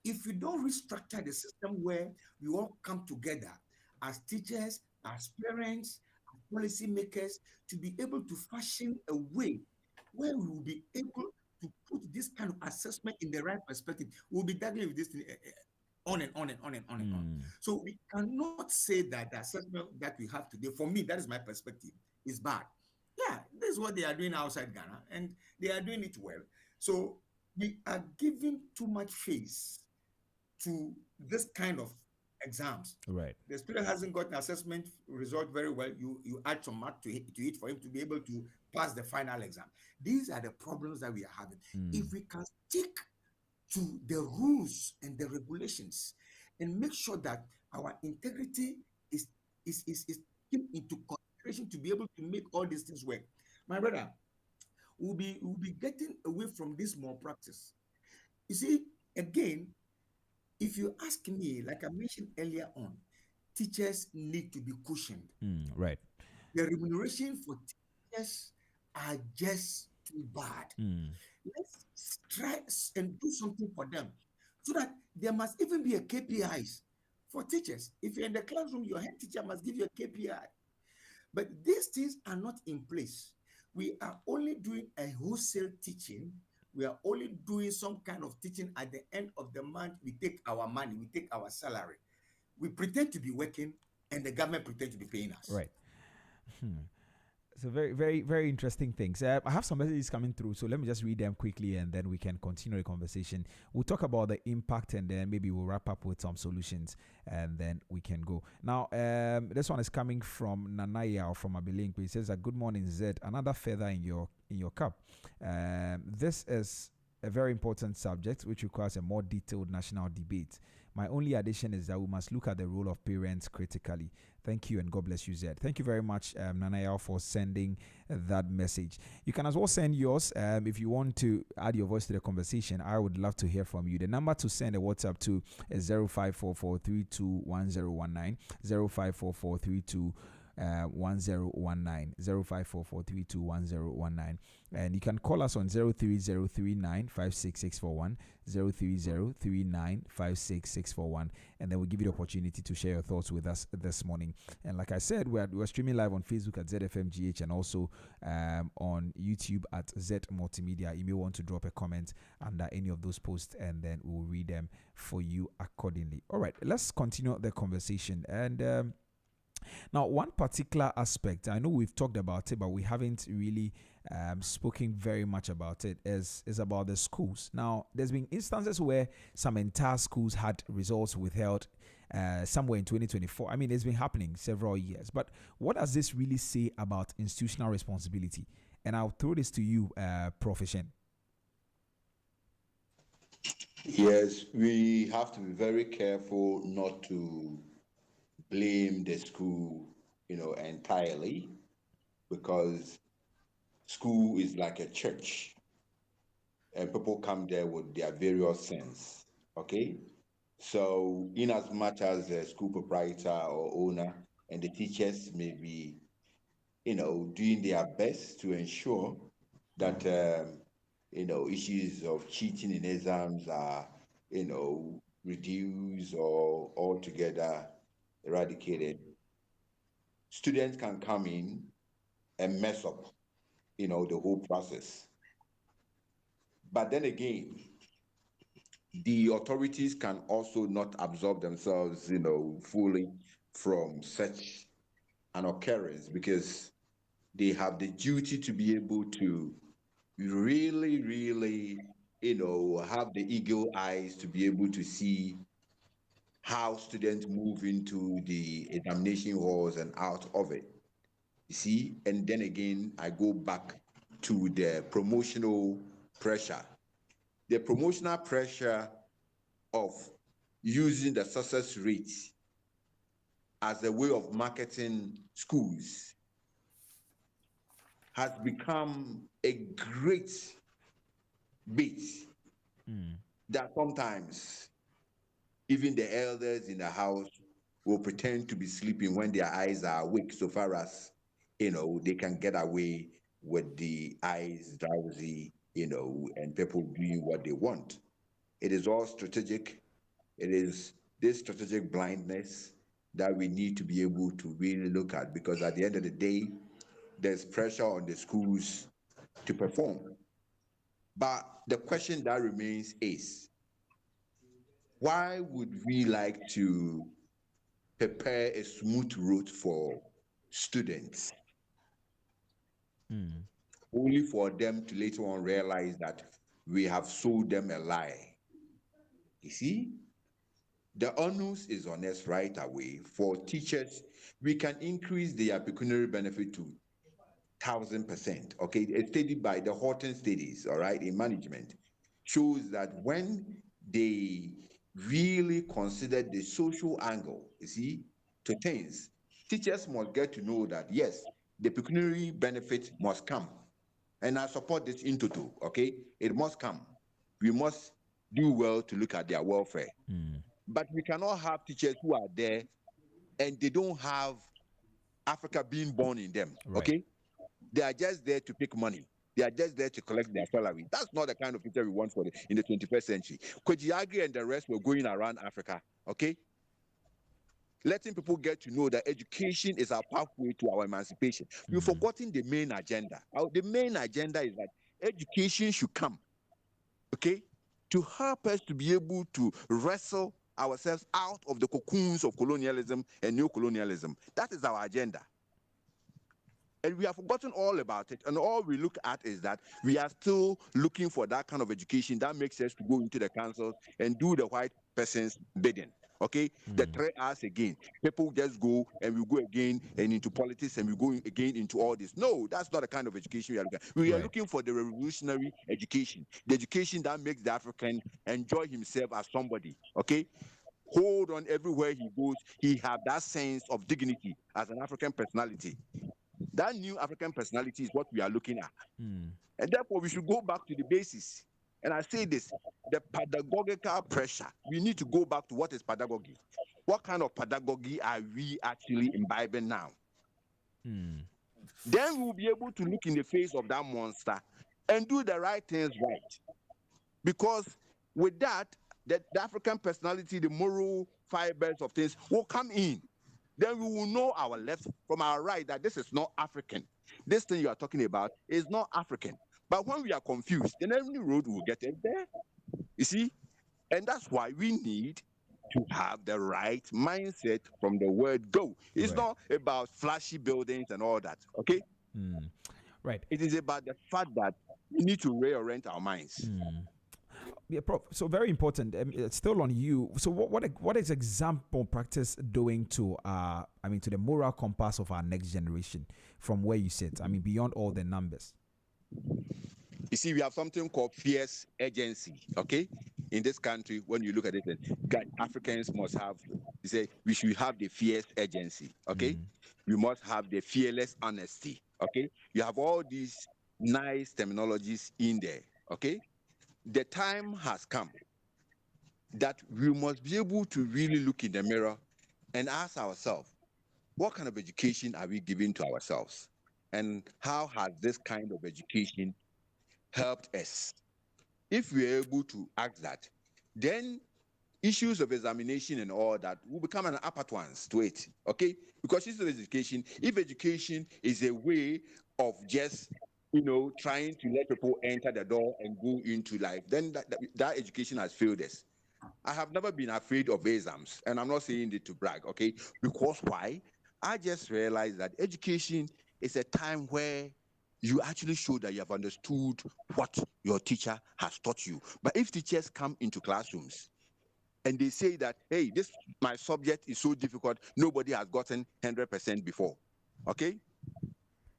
if we don't restructure the system where we all come together as teachers, as parents, as policymakers, to be able to fashion a way where we will be able to put this kind of assessment in the right perspective, we'll be dealing with this thing on and on and on and on and on. So we cannot say that the assessment that we have today, for me, that is my perspective, is bad. Yeah, this is what they are doing outside Ghana, and they are doing it well. So we are giving too much face to this kind of exams. Right. The student hasn't got an assessment result very well. You add some mark to it for him to be able to pass the final exam. These are the problems that we are having. If we can stick to the rules and the regulations and make sure that our integrity is taken into consideration to be able to make all these things work, my brother, we'll be getting away from this malpractice. You see, again, if you ask me, like I mentioned earlier on, teachers need to be cushioned. Right. The remuneration for teachers are just too bad. Let's try and do something for them so that there must even be a KPIs for teachers. If you're in the classroom, your head teacher must give you a KPI. But these things are not in place. We are only doing a wholesale teaching. We are only doing some kind of teaching at the end of the month. We take our money, we take our salary. We pretend to be working, and the government pretend to be paying us. Right. So very, very, very interesting things. I have some messages coming through, so let me just read them quickly, and then we can continue the conversation. We'll talk about the impact, and then maybe we'll wrap up with some solutions, and then we can go. Now, this one is coming from Nanaya from Abilinque. He says, "Good morning, Zed. Another feather in your cup. This is a very important subject which requires a more detailed national debate. My only addition is that we must look at the role of parents critically. Thank you, and God bless you, Zed." Thank you very much, Nanaya, for sending that message. You can as well send yours if you want to add your voice to the conversation. I would love to hear from you. The number to send a WhatsApp to is 0544321019, 054432 1019, 0544321019, and you can call us on 03039566641, 03039566641, and then we'll give you the opportunity to share your thoughts with us this morning. And like I said, we're streaming live on Facebook at ZFMGH, and also on YouTube at Z Multimedia. You may want to drop a comment under any of those posts, and then we'll read them for you accordingly. All right, let's continue the conversation. And now, one particular aspect, I know we've talked about it, but we haven't really spoken very much about it, is about the schools. Now, there's been instances where some entire schools had results withheld somewhere in 2024. I mean, it's been happening several years. But what does this really say about institutional responsibility? And I'll throw this to you, Prof. Eshun. Yes, we have to be very careful not to blame the school, entirely, because school is like a church, and people come there with their various sins. Okay, so in as much as the school proprietor or owner and the teachers may be, doing their best to ensure that issues of cheating in exams are, reduced or altogether eradicated, students can come in and mess up, the whole process. But then again, the authorities can also not absolve themselves, fully from such an occurrence, because they have the duty to be able to really, really, have the eagle eyes to be able to see how students move into the examination halls and out of it. You see, and then again, I go back to the promotional pressure. The promotional pressure of using the success rate as a way of marketing schools has become a great bait that sometimes even the elders in the house will pretend to be sleeping when their eyes are awake, so far as they can get away with the eyes drowsy, and people doing what they want. It is all strategic. It is this strategic blindness that we need to be able to really look at, because at the end of the day, there's pressure on the schools to perform. But the question that remains is, why would we like to prepare a smooth route for students, only for them to later on realize that we have sold them a lie? You see? The onus is on us right away. For teachers, we can increase their pecuniary benefit to 1,000%. Okay, a study by the Horton studies, all right, in management, shows that when they really consider the social angle, you see, to things, teachers must get to know that yes, the pecuniary benefit must come, and I support this in total. Okay, it must come. We must do well to look at their welfare. But we cannot have teachers who are there and they don't have Africa being born in them. Right. Okay, they are just there to pick money. They are just there to collect their salary. That's not the kind of teacher we want in the 21st century. Kojiagi and the rest were going around Africa, okay? Letting people get to know that education is our pathway to our emancipation. We've forgotten the main agenda. The main agenda is that education should come, okay, to help us to be able to wrestle ourselves out of the cocoons of colonialism and neocolonialism. That is our agenda. And we have forgotten all about it. And all we look at is that we are still looking for that kind of education that makes us to go into the councils and do the white person's bidding. Okay? The 3 hours again. People just go and we go again and into politics and we go again into all this. No, that's not the kind of education we are looking at. We are looking for the revolutionary education. The education that makes the African enjoy himself as somebody. Okay? Hold on everywhere he goes. He have that sense of dignity as an African personality. That new African personality is what we are looking at. And therefore, we should go back to the basis. And I say this, the pedagogical pressure, we need to go back to what is pedagogy. What kind of pedagogy are we actually imbibing now? Then we will be able to look in the face of that monster and do the right things right. Because with that, the African personality, the moral fibers of things will come in. Then we will know our left from our right, that this is not African. This thing you are talking about is not African. But when we are confused, then every road will get us there. You see? And that's why we need to have the right mindset from the word go. It's not about flashy buildings and all that, okay? Right. It is about the fact that we need to reorient our minds. Yeah, Prof. So very important. It's still on you. So what is example practice doing to to the moral compass of our next generation from where you sit? I mean, beyond all the numbers. You see, we have something called fierce agency. Okay, in this country, when you look at it, Africans must have. You say we should have the fierce agency. Okay, we must have the fearless honesty. Okay, you have all these nice terminologies in there. Okay. The time has come that we must be able to really look in the mirror and ask ourselves, what kind of education are we giving to ourselves? And how has this kind of education helped us? If we are able to ask that, then issues of examination and all that will become an appurtenance to it, okay? Because this is education. If education is a way of just trying to let people enter the door and go into life, then that education has failed us. I have never been afraid of exams, and I'm not saying it to brag, okay? Because why? I just realized that education is a time where you actually show that you have understood what your teacher has taught you. But if teachers come into classrooms and they say that, hey, my subject is so difficult, nobody has gotten 100% before, okay?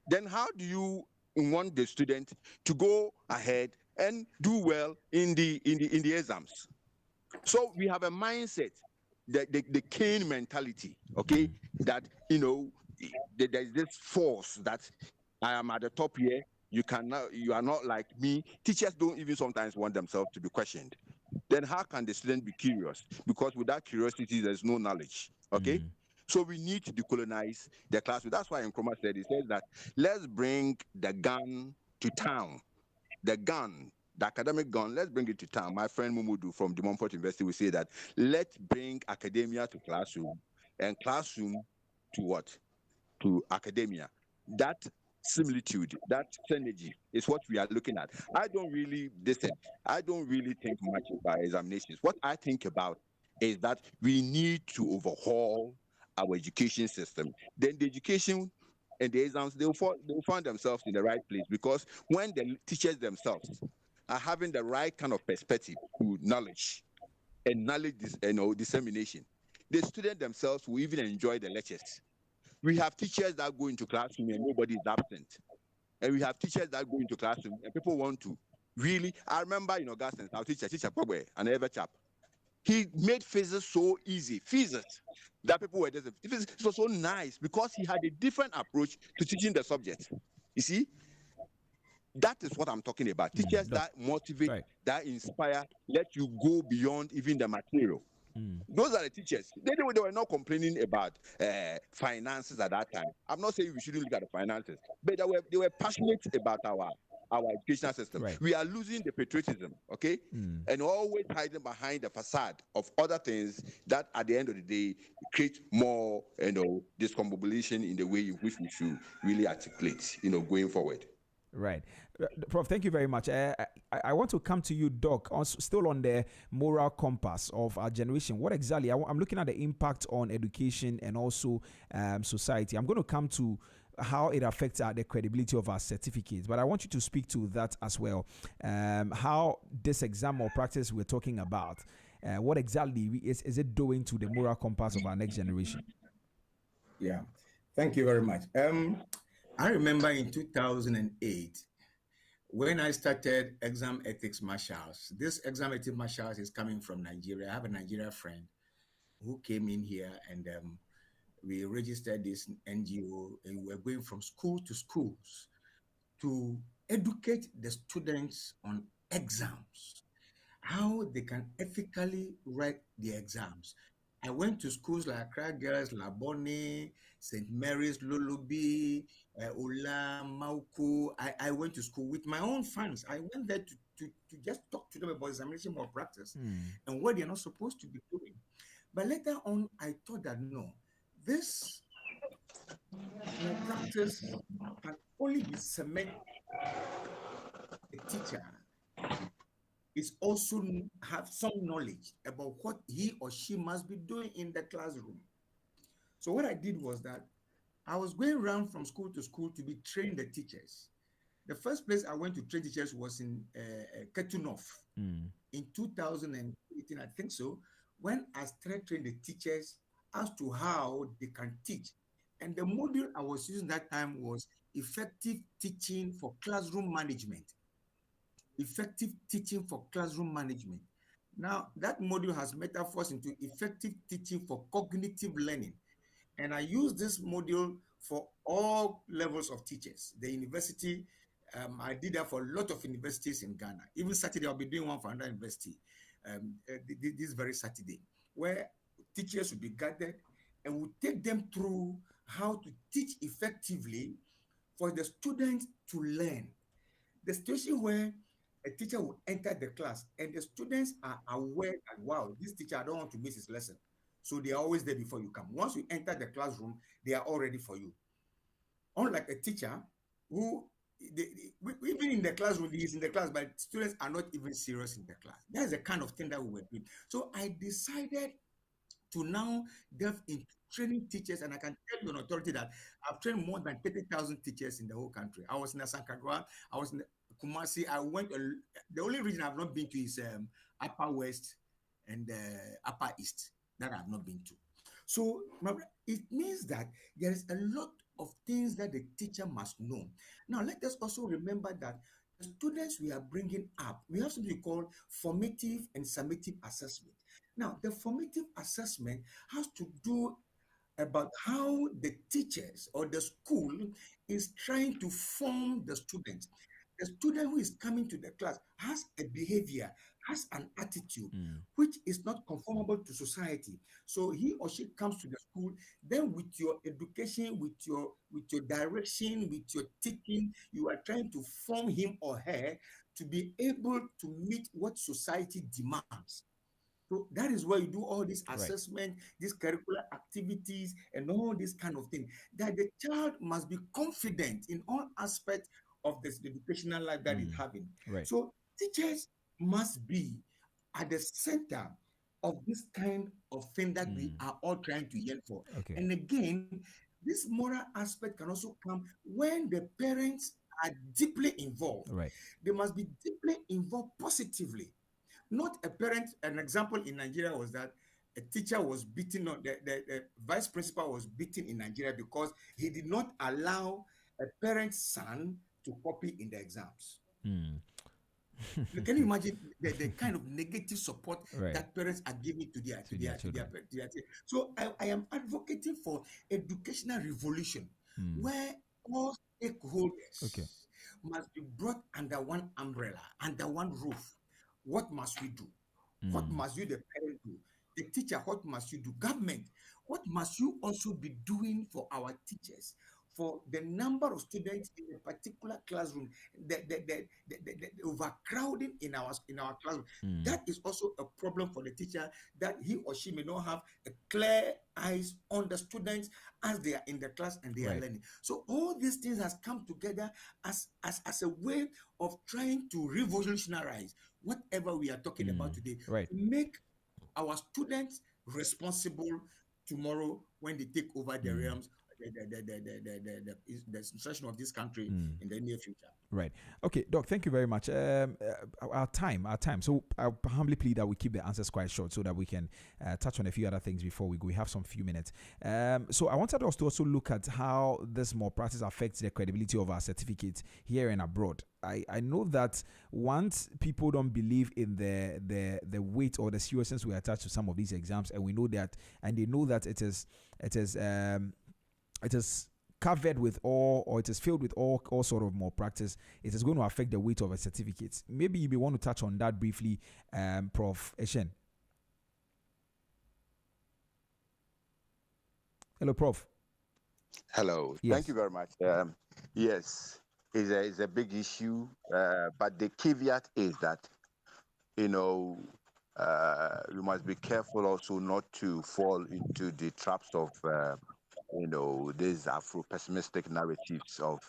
Then how do you want the student to go ahead and do well in the exams? So we have a mindset, the cane mentality, okay, that there's this force that I am at the top here, you are not like me. Teachers don't even sometimes want themselves to be questioned. Then how can the student be curious? Because without curiosity, there's no knowledge, okay? So we need to decolonize the classroom. That's why Nkrumah said, he says that let's bring the gun to town. The gun, the academic gun, let's bring it to town. My friend Mumudu from De Montfort University will say that let's bring academia to classroom and classroom to what? To academia. That similitude, that synergy is what we are looking at. I don't really think much about examinations. What I think about is that we need to overhaul our education system. Then the education and the exams, they'll find themselves in the right place, because when the teachers themselves are having the right kind of perspective to knowledge, and knowledge dissemination. The students themselves will even enjoy the lectures. We have teachers that go into classroom and nobody is absent. And we have teachers that go into classroom and people want to really. I remember in Augustine, our teacher Pogwe, an ever chap. He made physics so easy, physics, that people were just. It was so nice because he had a different approach to teaching the subject. You see, that is what I'm talking about. Teachers that motivate, right, that inspire, let you go beyond even the material. Those are the teachers. They were not complaining about finances at that time. I'm not saying we shouldn't look at the finances, but they were passionate about our educational system. right. We are losing the patriotism, okay? And always hiding behind the facade of other things that at the end of the day create more, discombobulation in the way in which we should really articulate, going forward. Right. Prof, thank you very much. I want to come to you, Doc, still on the moral compass of our generation. What exactly? I'm looking at the impact on education and also society. I'm going to come to how it affects the credibility of our certificates, but I want you to speak to that as well. How this exam or practice we're talking about, what exactly is it doing to the moral compass of our next generation? Yeah, thank you very much. I remember in 2008, when I started exam ethics marshals. This exam ethics marshals is coming from Nigeria. I have a Nigerian friend who came in here, and we registered this NGO, and we were going from school to schools to educate the students on exams, how they can ethically write the exams. I went to schools like Accra Girls, Labone, St. Mary's, Lulubi, Ola, Mauku. I went to school with my own funds. I went there to just talk to them about examination malpractice and what they're not supposed to be doing. But later on, I thought that no, this malpractice can only be cemented. A teacher is also have some knowledge about what he or she must be doing in the classroom. So what I did was that I was going around from school to school to be training the teachers. The first place I went to train teachers was in Ketunov in 2018, I think so, when I started training the teachers as to how they can teach. And the module I was using that time was effective teaching for classroom management. Effective teaching for classroom management. Now, that module has metaphors into effective teaching for cognitive learning. And I use this module for all levels of teachers. The university, I did that for a lot of universities in Ghana. Even Saturday, I'll be doing one for another university this very Saturday, where teachers will be gathered and we'll take them through how to teach effectively for the students to learn. The situation where a teacher will enter the class and the students are aware that, wow, this teacher, I don't want to miss his lesson. So they are always there before you come. Once you enter the classroom, they are all ready for you. Unlike a teacher who, even in the classroom, he is in the class, but students are not even serious in the class. That is the kind of thing that we were doing. So I decided to now delve into training teachers, and I can tell you on authority that I've trained more than 30,000 teachers in the whole country. I was in Asankagwa, I was in Kumasi. I went. The only region I've not been to is Upper West and Upper East that I've not been to. So it means that there is a lot of things that the teacher must know. Now, let us also remember that the students we are bringing up, we have something called formative and summative assessment. Now, the formative assessment has to do about how the teachers or the school is trying to form the students. The student who is coming to the class has a behavior, has an attitude, which is not conformable to society. So he or she comes to the school, then with your education, with your direction, with your teaching, you are trying to form him or her to be able to meet what society demands. So that is where you do all this assessment, these curricular activities, and all this kind of thing. That the child must be confident in all aspects of this educational life that it's having. Right. So teachers must be at the center of this kind of thing that we are all trying to yearn for. Okay. And again, this moral aspect can also come when the parents are deeply involved. Right. They must be deeply involved positively. not a parent. An example in Nigeria was that a teacher was beaten on the vice principal was beaten in Nigeria because he did not allow a parent's son to copy in the exams. Can you imagine the kind of negative support that parents are giving to their children? So I am advocating for educational revolution where all stakeholders must be brought under one umbrella, under one roof. What must we do? What must you, the parent, do? The teacher, what must you do? Government, what must you also be doing for our teachers? For the number of students in a particular classroom, the overcrowding in our classroom, that is also a problem for the teacher, that he or she may not have a clear eyes on the students as they are in the class and they are learning. So all these things has come together as a way of trying to revolutionize whatever we are talking about today, to make our students responsible tomorrow when they take over the realms, the instruction of this country in the near future. Right. Okay, Doc, thank you very much. Our time. So I humbly plead that we keep the answers quite short so that we can touch on a few other things before we go. We have some few minutes. So I wanted us to also look at how this malpractice affects the credibility of our certificates here and abroad. I know that once people don't believe in the weight or the seriousness we attach to some of these exams, and we know that, and they know that it is covered with all, or it is filled with all sort of malpractice, it is going to affect the weight of a certificate. Maybe you may want to touch on that briefly, Prof. Eshun. Hello, Prof. Hello. Yes. Thank you very much. Yes, it's a big issue, but the caveat is that, you must be careful also not to fall into the traps of these Afro-pessimistic narratives of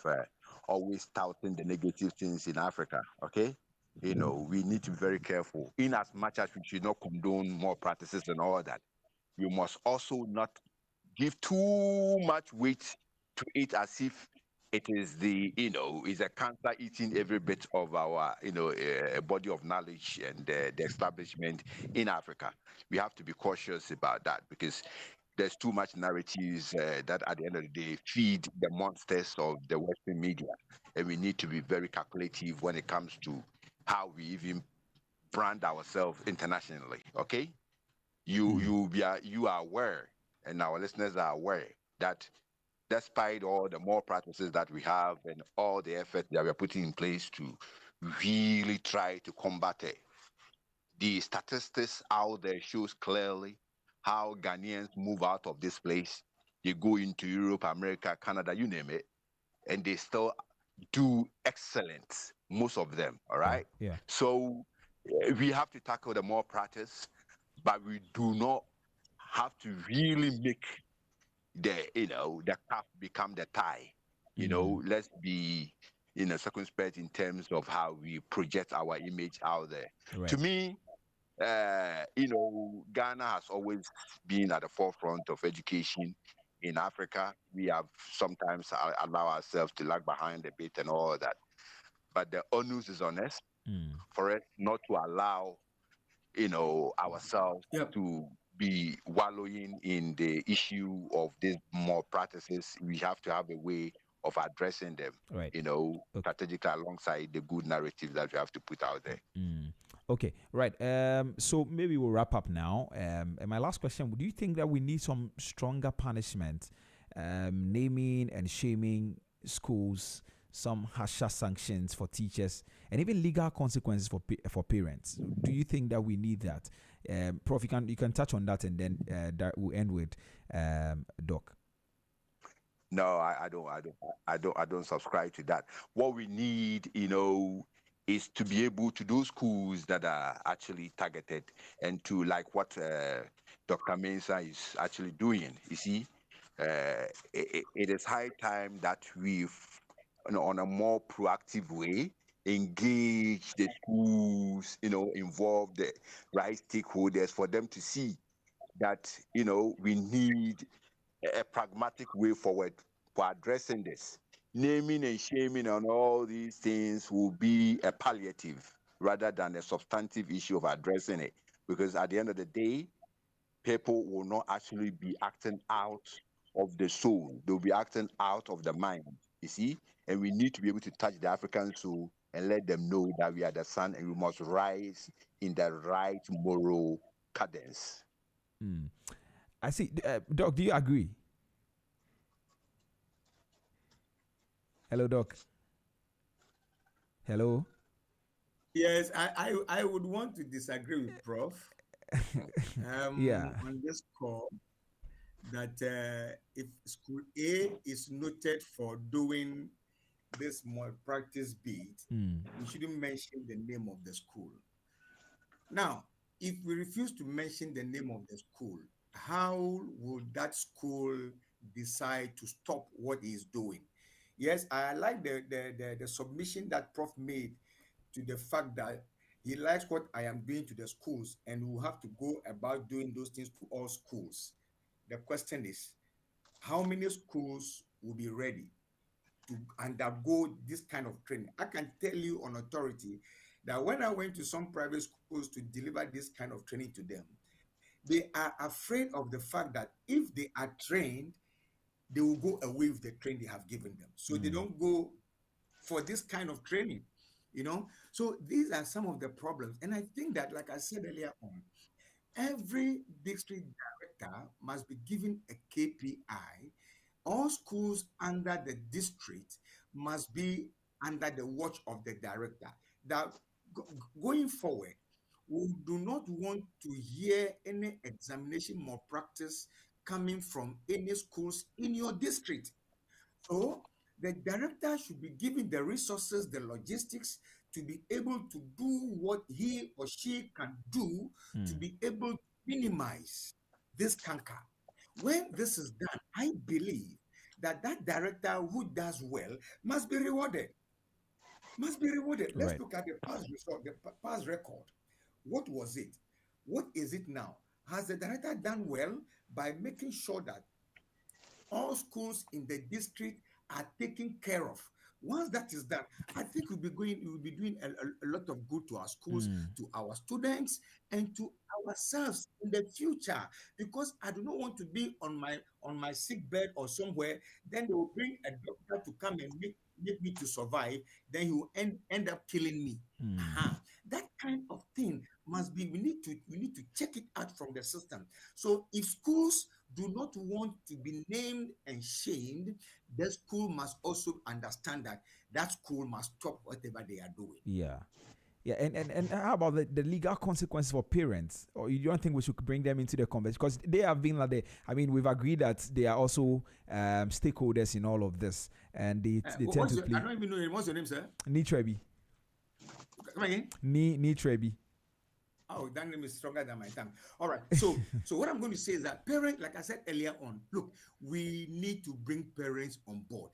always touting the negative things in Africa, okay? We need to be very careful. In as much as we should not condone more practices and all that, you must also not give too much weight to it as if it is is a cancer eating every bit of our, body of knowledge and the establishment in Africa. We have to be cautious about that because there's too much narratives that at the end of the day feed the monsters of the Western media. And we need to be very calculative when it comes to how we even brand ourselves internationally, okay? You are aware, and our listeners are aware, that despite all the more practices that we have and all the effort that we are putting in place to really try to combat it, the statistics out there shows clearly how Ghanaians move out of this place. They go into Europe, America, Canada, you name it, and they still do excellent, most of them, all right? Yeah. So we have to tackle the more practice, but we do not have to really make the calf become the tie. Let's be circumspect in terms of how we project our image out there. Right. To me, Ghana has always been at the forefront of education in Africa. We have sometimes allow ourselves to lag behind a bit and all that, but the onus is on us for us not to allow ourselves to be wallowing in the issue of these more practices. We have to have a way of addressing them, right. Strategically alongside the good narrative that we have to put out there. Okay, right. So maybe we'll wrap up now. And my last question, do you think that we need some stronger punishment, naming and shaming schools, some harsher sanctions for teachers, and even legal consequences for parents? Do you think that we need that? Prof, you can touch on that, and then that we'll end with Doc. No, I don't subscribe to that. What we need, is to be able to do schools that are actually targeted and to like what Dr. Mensah is actually doing. You see, it is high time that we, on a more proactive way, engage the schools, involve the right stakeholders for them to see that, we need a pragmatic way forward for addressing this. Naming and shaming and all these things will be a palliative. rather than a substantive issue of addressing it. Because at the end of the day, people will not actually be acting out of the soul. They'll be acting out of the mind, you see? And we need to be able to touch the African soul and let them know that we are the sun and we must rise in the right moral cadence. I see. Doc, do you agree? Hello, Doc. Hello. Yes, I would want to disagree with Prof. Yeah. On this call, that if school A is noted for doing this malpractice bit, we shouldn't mention the name of the school. Now, if we refuse to mention the name of the school, how would that school decide to stop what he is doing? Yes, I like the submission that Prof made to the fact that he likes what I am doing to the schools, and we will have to go about doing those things to all schools. The question is, how many schools will be ready to undergo this kind of training? I can tell you on authority that when I went to some private schools to deliver this kind of training to them, they are afraid of the fact that if they are trained, they will go away with the training they have given them. So they don't go for this kind of training, you know? So these are some of the problems. And I think that, like I said earlier on, every district director must be given a KPI. All schools under the district must be under the watch of the director. That going forward, we do not want to hear any examination malpractice coming from any schools in your district. So the director should be given the resources, the logistics to be able to do what he or she can do to be able to minimize this canker. When this is done, I believe that that director who does well must be rewarded. Must be rewarded. Let's look at the past result, the past record. What was it? What is it now? Has the director done well by making sure that all schools in the district are taken care of? Once that is done, I think we'll be doing a lot of good to our schools, to our students, and to ourselves in the future. Because I do not want to be on my sick bed or somewhere. Then they will bring a doctor to come and make me to survive. Then he will end up killing me. That kind of thing must be. We need to check it out from the system. So if schools do not want to be named and shamed, the school must also understand that school must stop whatever they are doing. Yeah. Yeah, and how about the legal consequences for parents? Or you don't think we should bring them into the conversation? Because they have been like we've agreed that they are also stakeholders in all of this, and they tend to play. I don't even know. What's your name, sir? Nii Trebi. Come again? Nii Trebi. Oh, that name is stronger than my tongue. All right. So what I'm going to say is that parents, like I said earlier on, look, we need to bring parents on board.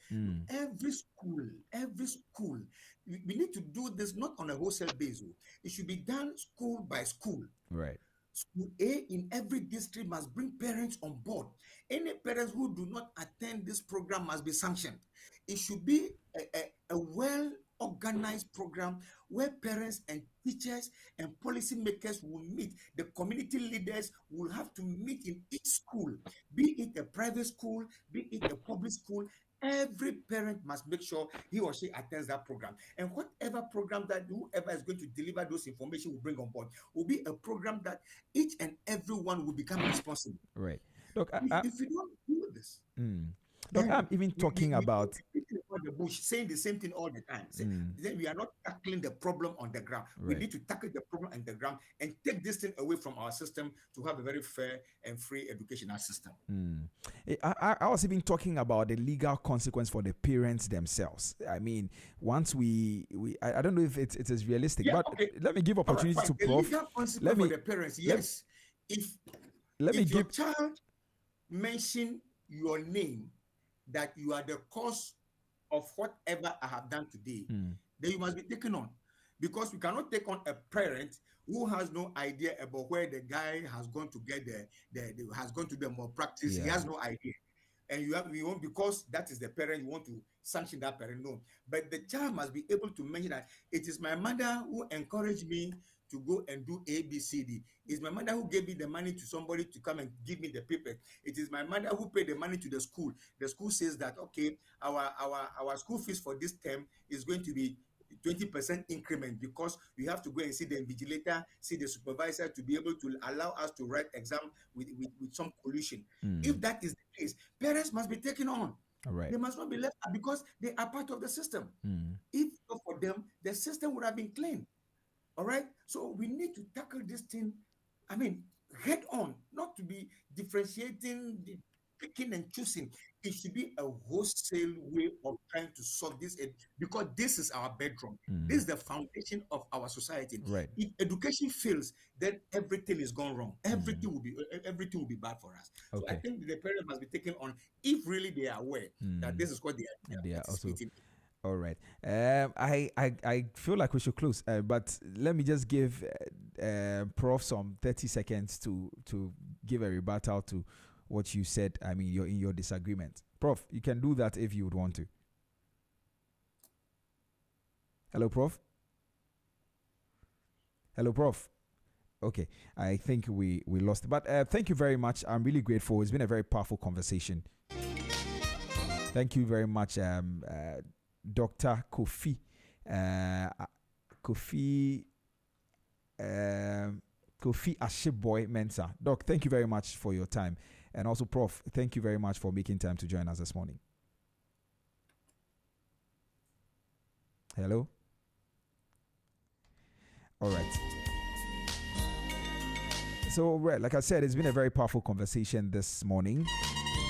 Every school, we need to do this not on a wholesale basis. It should be done school by school. Right. School A in every district must bring parents on board. Any parents who do not attend this program must be sanctioned. It should be a well-organized program where parents and teachers and policymakers will meet. The community leaders will have to meet in each school, be it a private school, be it a public school. Every parent must make sure he or she attends that program. And whatever program that whoever is going to deliver those information will bring on board will be a program that each and everyone will become responsible. Right. Look, if we don't do this, look, I'm even talking about the bush, saying the same thing all the time. Then we are not tackling the problem on the ground. Right. We need to tackle the problem on the ground and take this thing away from our system to have a very fair and free educational system. I was even talking about the legal consequence for the parents themselves. I mean, once I don't know if it is realistic, but let me give opportunity to Prof. The legal consequence for the parents, yes. If your child mention your name, that you are the cause of whatever I have done today, then you must be taken on. Because we cannot take on a parent who has no idea about where the guy has gone to get has gone to the malpractice. He has no idea. and you want, because that is the parent, you want to sanction that parent. No, but the child must be able to mention that it is my mother who encouraged me to go and do A, B, C, D. It's my mother who gave me the money to somebody to come and give me the paper. It is my mother who paid the money to the school. The school says that, okay, our school fees for this term is going to be 20% increment, because we have to go and see the invigilator, see the supervisor, to be able to allow us to write exam with some collusion. If that is the case, parents must be taken on. All right. They must not be left out, because they are part of the system. If not for them, the system would have been clean. All right. So we need to tackle this thing, I mean, head on, not to be differentiating, picking and choosing. It should be a wholesale way of trying to solve this, because this is our bedrock. This is the foundation of our society. Right. If education fails, then everything is gone wrong. Everything will be bad for us. So I think the parents must be taken on, if really they are aware that this is what they are participating in. All right. I feel like we should close, but let me just give Prof some 30 seconds to give a rebuttal to what you said. I mean, you're in your disagreement. Prof, you can do that if you would want to. Hello, Prof. Hello, Prof. Okay, I think we lost. But thank you very much. I'm really grateful. It's been a very powerful conversation. Thank you very much, Dr. Kofi Ashiboe-Mensah. Doc, thank you very much for your time. And also, Prof, thank you very much for making time to join us this morning. Hello? All right. So, like I said, it's been a very powerful conversation this morning.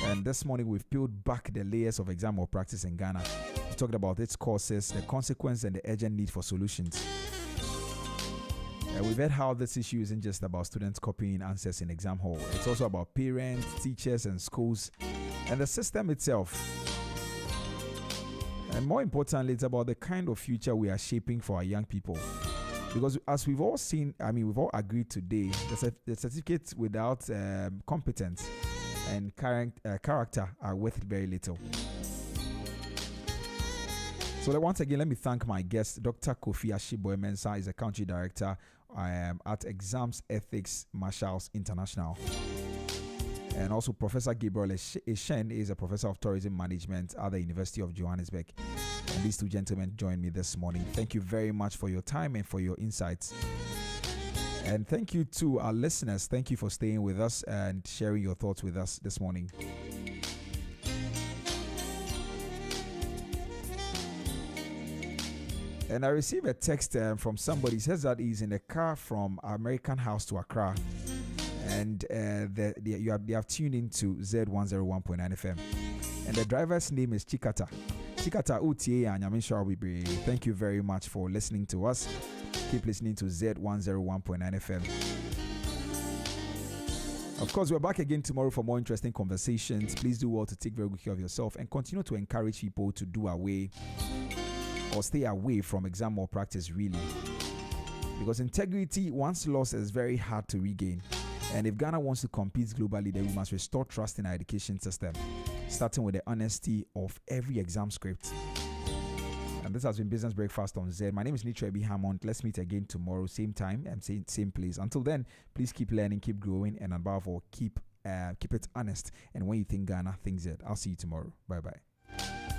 And this morning, we've peeled back the layers of exam malpractice in Ghana. We talked about its causes, the consequence, and the urgent need for solutions. We've heard how this issue isn't just about students copying answers in exam hall. It's also about parents, teachers, and schools, and the system itself. And more importantly, it's about the kind of future we are shaping for our young people. Because as we've all seen, I mean, we've all agreed today, the certificates without competence and character are worth very little. So once again, let me thank my guest, Dr. Kofi Ashiboe-Mensah is a country director at Exams Ethics Marshals International. And also Professor Gabriel Eshun is a professor of tourism management at the University of Johannesburg. And these two gentlemen joined me this morning. Thank you very much for your time and for your insights. And thank you to our listeners. Thank you for staying with us and sharing your thoughts with us this morning. And I received a text from somebody. He says that he's in a car from American House to Accra. And they have tuned into Z101.9 FM. And the driver's name is Chikata. Chikata Utie and Yamin. Thank you very much for listening to us. Keep listening to Z101.9 FM. Of course, we're back again tomorrow for more interesting conversations. Please do well to take very good care of yourself and continue to encourage people to do away or stay away from exam malpractice, really. Because integrity, once lost, is very hard to regain. And if Ghana wants to compete globally, then we must restore trust in our education system, starting with the honesty of every exam script. And this has been Business Breakfast on Z. My name is Nii Trebi Hammond. Let's meet again tomorrow, same time and same place. Until then, please keep learning, keep growing, and above all, keep it honest. And when you think Ghana, think Z. I'll see you tomorrow. Bye-bye.